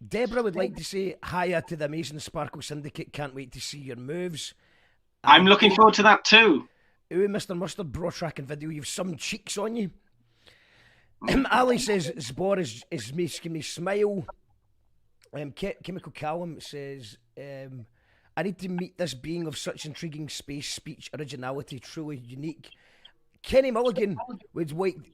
[SPEAKER 3] Deborah would like to say hiya to the amazing Sparkle Syndicate. Can't wait to see your moves.
[SPEAKER 4] I'm looking forward to that too.
[SPEAKER 3] Ooh, Mr. Mustard, bro tracking video. You've some cheeks on you. Ali says Zbor is making me smile. Chemical Callum says, I need to meet this being of such intriguing space, speech, originality, truly unique. Kenny Mulligan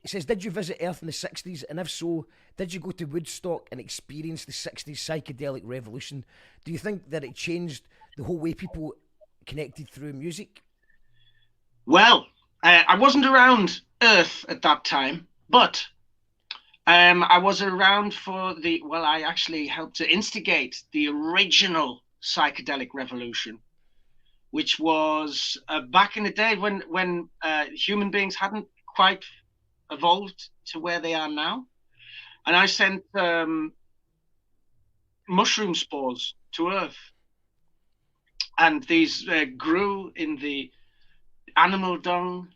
[SPEAKER 3] says, did you visit Earth in the 60s? And if so, did you go to Woodstock and experience the 60s psychedelic revolution? Do you think that it changed the whole way people connected through music?
[SPEAKER 4] Well, I wasn't around Earth at that time, but I was around for I actually helped to instigate the original psychedelic revolution, which was back in the day when human beings hadn't quite evolved to where they are now. And I sent mushroom spores to Earth. And these grew in the animal dung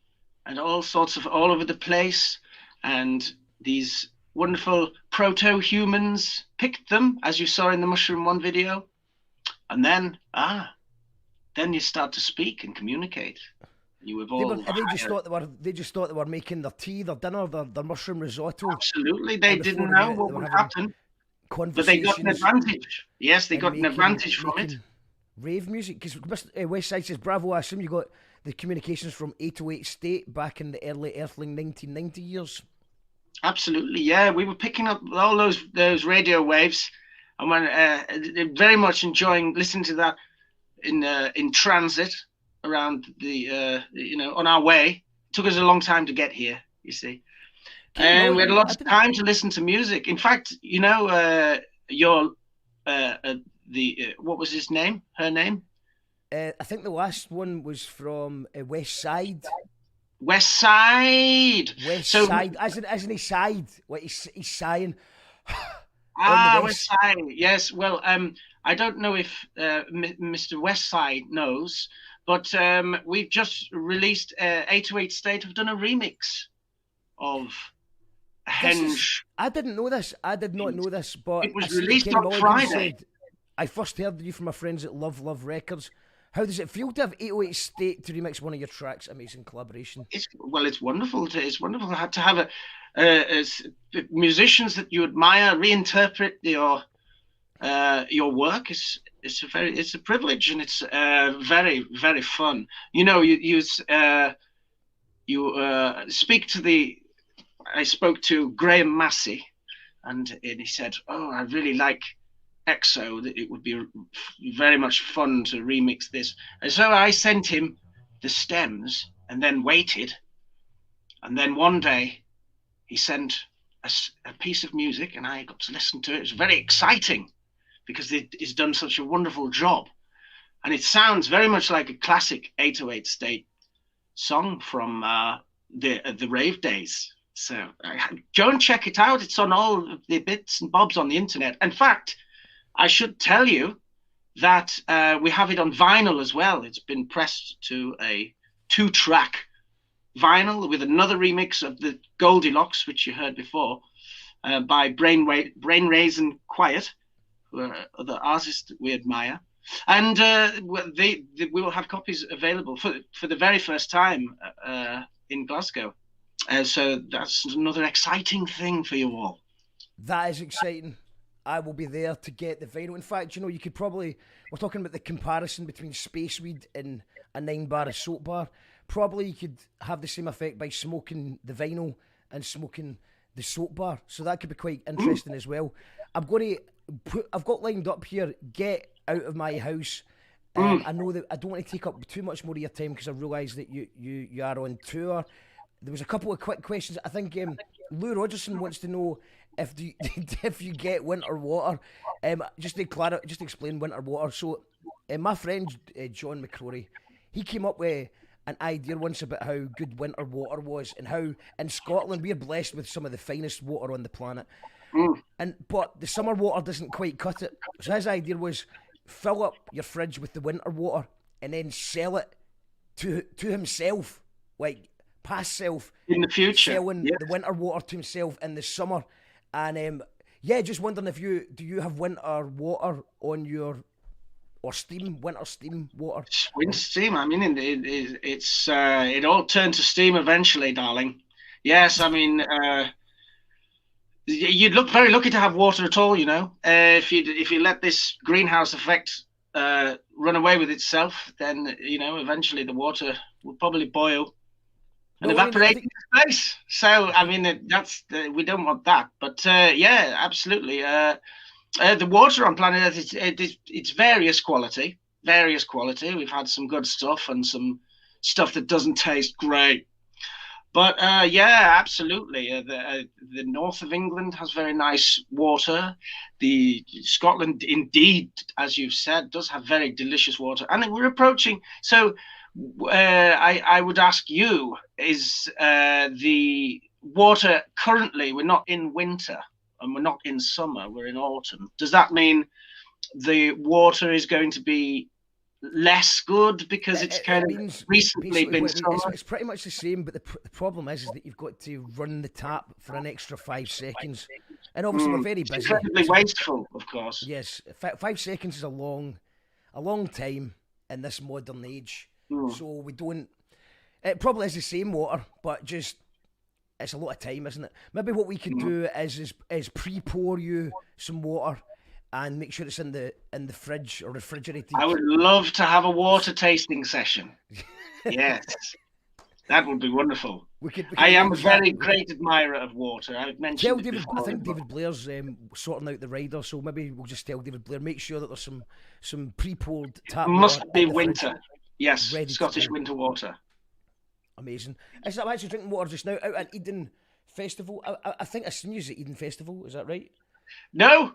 [SPEAKER 4] and all over the place. And these wonderful proto-humans picked them, as you saw in the Mushroom One video. And then you start to speak and communicate. You evolve.
[SPEAKER 3] They just thought they were making their tea, their dinner, their mushroom risotto.
[SPEAKER 4] Absolutely, they didn't know what would happen. But they got an advantage. Yes, they got an advantage from it.
[SPEAKER 3] Rave music, because Westside says, bravo, I assume you got the communications from 808 State back in the early Earthling 1990 years.
[SPEAKER 4] Absolutely, yeah. We were picking up all those radio waves, and when very much enjoying listening to that in transit around on our way. It took us a long time to get here, you see. And we had lots of time to listen to music. In fact, what was his name? Her name?
[SPEAKER 3] I think the last one was from West Side.
[SPEAKER 4] West Side.
[SPEAKER 3] West Side. Isn't he side? What he's sighing.
[SPEAKER 4] West Side. Yes. Well, I don't know if Mr. West Side knows, but we've just released 808 State have done a remix of Henge.
[SPEAKER 3] I didn't know this. I did not know this, but
[SPEAKER 4] it was released on Friday.
[SPEAKER 3] I first heard you from my friends at Love Records. How does it feel to have 808 State to remix one of your tracks? Amazing collaboration.
[SPEAKER 4] It's wonderful. It's wonderful to have musicians that you admire reinterpret your work. It's a privilege, and it's very, very fun. You speak to I spoke to Graham Massey, and he said, "Oh, I really like EXO. That it would be very much fun to remix this." And so I sent him the stems, and then waited, and then one day he sent a piece of music, and I got to listen to it. It was very exciting because he's done such a wonderful job, and it sounds very much like a classic 808 State song from the rave days. So go and check it out. It's on all of the bits and bobs on the internet. In fact, I should tell you that we have it on vinyl as well. It's been pressed to a 2-track vinyl with another remix of the Goldilocks, which you heard before, by Brain Raisin Quiet, who are other artists that we admire. And we will have copies available for the very first time in Glasgow. So that's another exciting thing for you all.
[SPEAKER 3] That is exciting. I will be there to get the vinyl. In fact, you could probably, we're talking about the comparison between Space Weed and a 9-bar soap bar. Probably you could have the same effect by smoking the vinyl and smoking the soap bar. So that could be quite interesting as well. I've got lined up here, Get Out of My House. I know that I don't want to take up too much more of your time because I realise that you are on tour. There was a couple of quick questions. I think Lou Rogerson wants to know if you get winter water. Just to explain winter water. So my friend John McCrory, he came up with an idea once about how good winter water was and how in Scotland we're blessed with some of the finest water on the planet. But the summer water doesn't quite cut it. So his idea was fill up your fridge with the winter water and then sell it to himself, like past self.
[SPEAKER 4] In the future.
[SPEAKER 3] Selling the winter water to himself in the summer. And just wondering if do you have winter water on your, or winter steam water?
[SPEAKER 4] Winter steam, I mean, it all turned to steam eventually, darling. Yes, I mean, you'd look very lucky to have water at all, you know. If you let this greenhouse effect run away with itself, then, you know, eventually the water will probably boil and evaporate into space. So, I mean, we don't want that. But yeah, absolutely. The water on planet Earth, it's various quality. We've had some good stuff and some stuff that doesn't taste great. But yeah, absolutely. The north of England has very nice water. The Scotland, indeed, as you've said, does have very delicious water. And we're approaching. So I would ask you: is the water currently? We're not in winter and we're not in summer. We're in autumn. Does that mean the water is going to be less good because it's recently been summer?
[SPEAKER 3] It's pretty much the same, but the problem is that you've got to run the tap for an extra 5 seconds, and obviously we're very busy.
[SPEAKER 4] It's incredibly wasteful, of course.
[SPEAKER 3] Yes, 5 seconds is a long time in this modern age. So we don't. It probably is the same water, but just it's a lot of time, isn't it? Maybe what we could do is pre-pour you some water and make sure it's in the fridge or refrigerated.
[SPEAKER 4] I would love to have a water tasting session. Yes, that would be wonderful. I am a very great admirer of water. I've mentioned it before.
[SPEAKER 3] I think David Blair's sorting out the rider, so maybe we'll just tell David Blair, make sure that there's some pre-poured tap water.
[SPEAKER 4] Must be winter. Yes, Scottish winter water.
[SPEAKER 3] Amazing. I'm actually drinking water just now out at Eden Festival. I think I seen you at Eden Festival. Is that right?
[SPEAKER 4] No,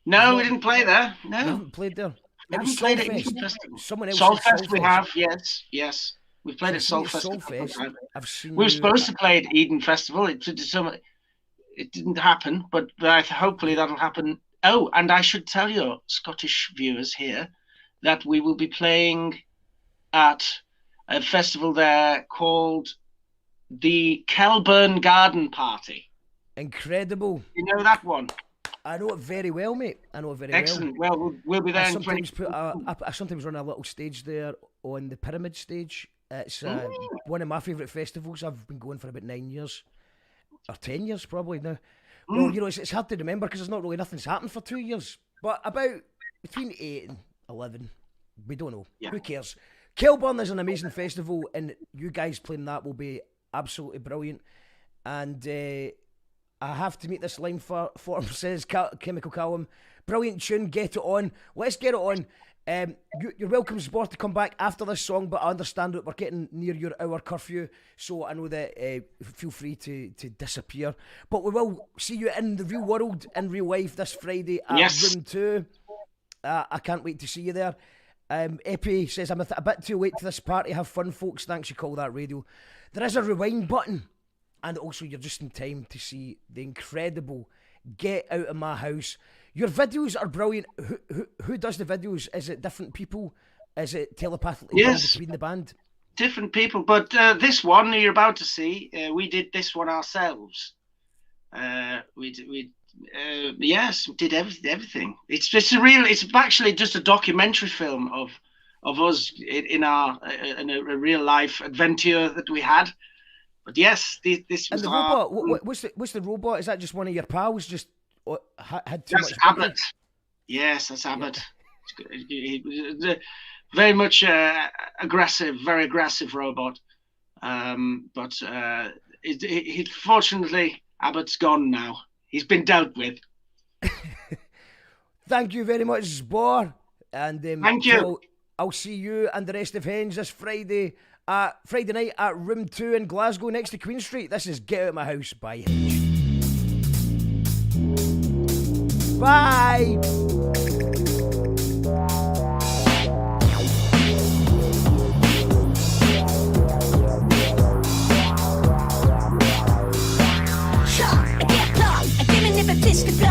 [SPEAKER 4] we didn't play there. No,
[SPEAKER 3] we haven't played there.
[SPEAKER 4] We haven't played at Eden Festival.
[SPEAKER 3] Someone else.
[SPEAKER 4] Solfest we have. Yes. We've played at Solfest. We were supposed to play at Eden Festival. It didn't happen, but hopefully that'll happen. Oh, and I should tell your Scottish viewers here that we will be playing at a festival there called the Kelburn Garden Party.
[SPEAKER 3] Incredible.
[SPEAKER 4] You know that one?
[SPEAKER 3] I know it very well, mate.
[SPEAKER 4] Excellent. Well, we'll be there.
[SPEAKER 3] I sometimes run a little stage there on the Pyramid stage. It's one of my favourite festivals. I've been going for about 9 years. Or 10 years, probably now. Well, you know, it's hard to remember because there's not really nothing's happened for 2 years. But about between 8 and 11, we don't know. Yeah. Who cares? Kelburn is an amazing festival, and you guys playing that will be absolutely brilliant. And I have to meet this line for him, says Chemical Callum. Brilliant tune, get it on. Let's get it on. You're welcome, Sport, to come back after this song, but I understand that we're getting near your hour curfew, so I know that feel free to disappear. But we will see you in the real world, in real life, this Friday at Room 2. I can't wait to see you there. Epi says, I'm a bit too late to this party. Have fun, folks. Thanks, you call that radio. There is a rewind button, and also you're just in time to see the incredible Get Out of My House. Your videos are brilliant. Who does the videos? Is it different people? Is it telepathically between the band?
[SPEAKER 4] Different people, but this one you're about to see, we did this one ourselves. We did everything. It's actually just a documentary film of us in a real life adventure that we had. But yes, this was
[SPEAKER 3] and the robot. What's the robot? Is that just one of your pals? Just had too much.
[SPEAKER 4] That's Abbott. Yes, that's Abbott. Yeah. Very much aggressive, very aggressive robot. But fortunately, Abbott's gone now. He's been dealt with.
[SPEAKER 3] Thank you very much, Spor. And
[SPEAKER 4] thank you.
[SPEAKER 3] I'll see you and the rest of Henge this Friday night at Room 2 in Glasgow next to Queen Street. This is Get Out of My House by Henge. Bye.
[SPEAKER 11] Shut the ghetto, give me the biscuit.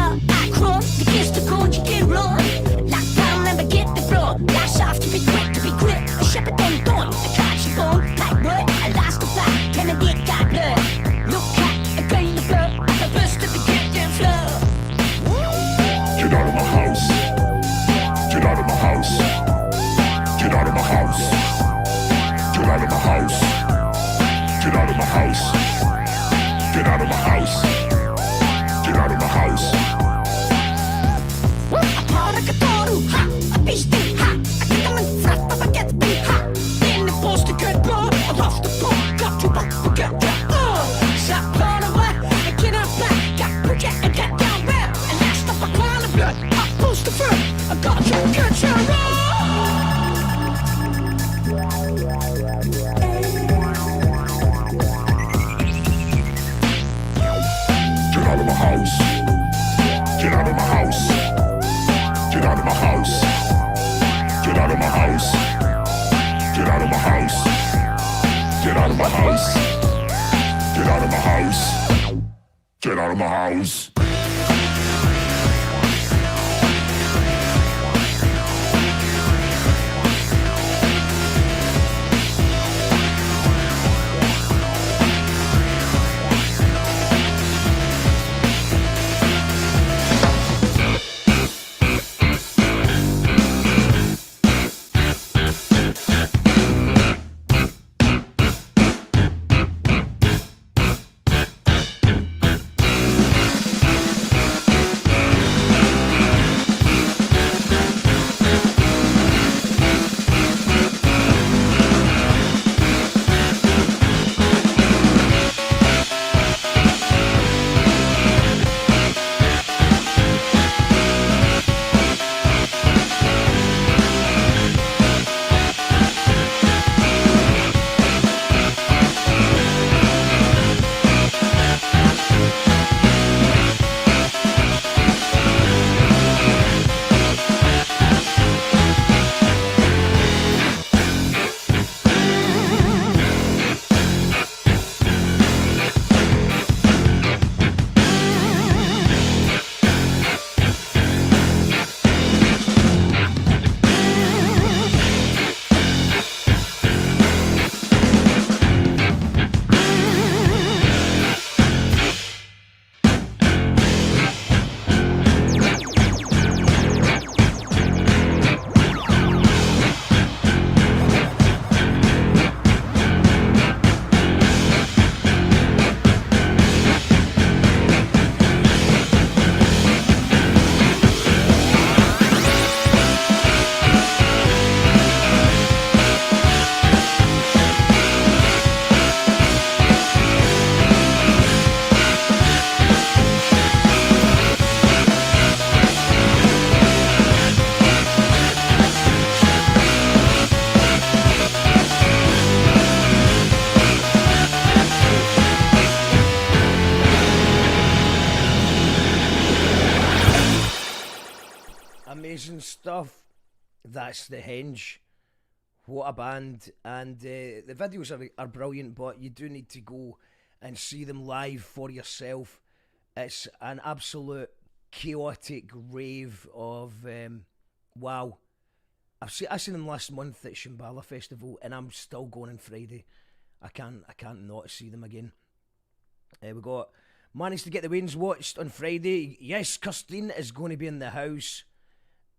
[SPEAKER 6] Get out of my house.
[SPEAKER 3] Amazing stuff. That's the Henge. What a band. And the videos are brilliant, but you do need to go and see them live for yourself. It's an absolute chaotic rave of wow. I seen them last month at Shambhala Festival, and I'm still going on Friday. I can't not see them again. We managed to get the Waynes watched on Friday. Yes, Kirstine is going to be in the house.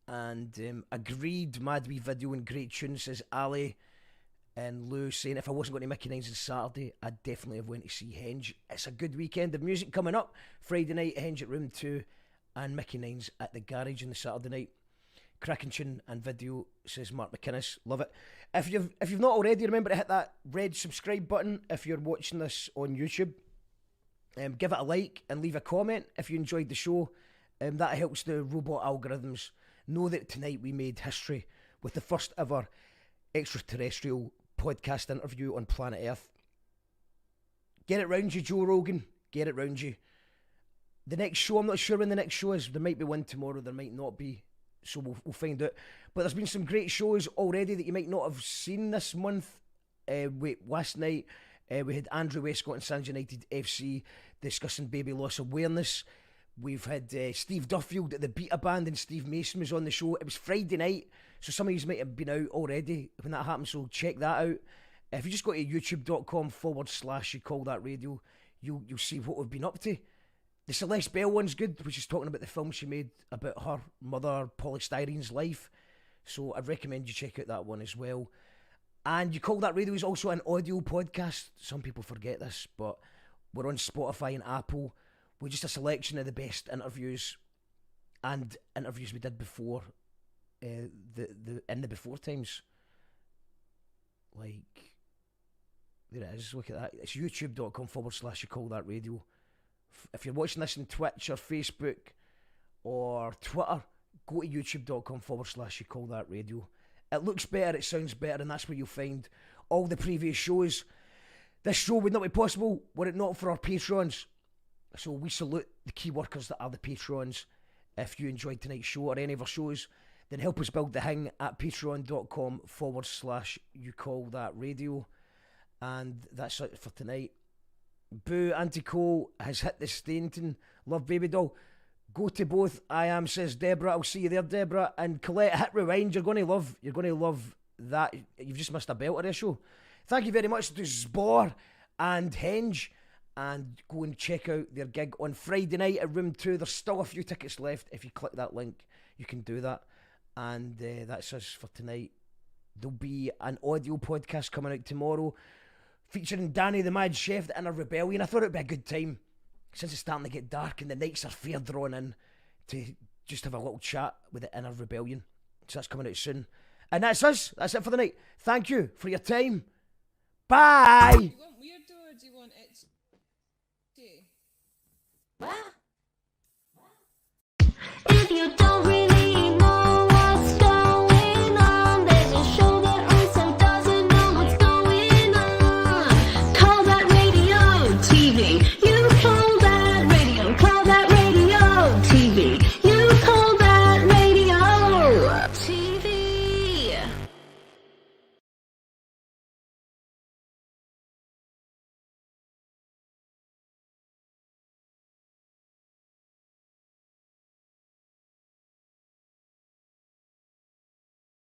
[SPEAKER 3] And agreed, mad wee video and great tune, says Ali. And Lou saying, if I wasn't going to Mickey Nines on Saturday, I'd definitely have went to see Henge. It's a good weekend of music coming up. Friday night, Henge at Room 2, and Mickey Nines at the Garage on the Saturday night. Cracking tune and video, says Mark McInnes. Love it. If you've not already, remember to hit that red subscribe button if you're watching this on YouTube. Give it a like and leave a comment if you enjoyed the show. That helps the robot algorithms know that tonight we made history with the first ever extraterrestrial podcast interview on planet Earth. Get it round you, Joe Rogan. Get it round you. The next show, I'm not sure when the next show is. There might be one tomorrow, there might not be. So we'll find out. But there's been some great shows already that you might not have seen this month. Last night we had Andrew Westcott and Sands United FC discussing baby loss awareness. We've had Steve Duffield at the Beta Band, and Steve Mason was on the show. It was Friday night, so some of you might have been out already when that happened, so check that out. If you just go to youtube.com/you call that radio, you'll see what we've been up to. The Celeste Bell one's good, which is talking about the film she made about her mother, Polystyrene's life. So I'd recommend you check out that one as well. And You Call That Radio is also an audio podcast. Some people forget this, but we're on Spotify and Apple. With just a selection of the best interviews and interviews we did before, in the before times. Like, there it is, look at that. It's youtube.com/you call that radio. If you're watching this on Twitch or Facebook or Twitter, go to youtube.com/you call that radio. It looks better, it sounds better, and that's where you'll find all the previous shows. This show would not be possible were it not for our patrons. So we salute the key workers that are the patrons. If you enjoyed tonight's show or any of our shows, then help us build the Hing at patreon.com/you call that radio. And that's it for tonight. Boo, Auntie Cole has hit the Stainton. Love Baby Doll. Go to both. I am, says Deborah. I'll see you there, Deborah. And Colette, hit rewind. You're going to love that. You've just missed a belter there, show. Thank you very much to Zbor and Henge. And go and check out their gig on Friday night at Room 2. There's still a few tickets left. If you click that link, you can do that. And that's us for tonight. There'll be an audio podcast coming out tomorrow featuring Danny the Mad Chef, the Inner Rebellion. I thought it'd be a good time since it's starting to get dark and the nights are fair drawn in to just have a little chat with the Inner Rebellion. So that's coming out soon. And that's us. That's it for the night. Thank you for your time. Bye.
[SPEAKER 11] Do you want weirdo or do you want it? What?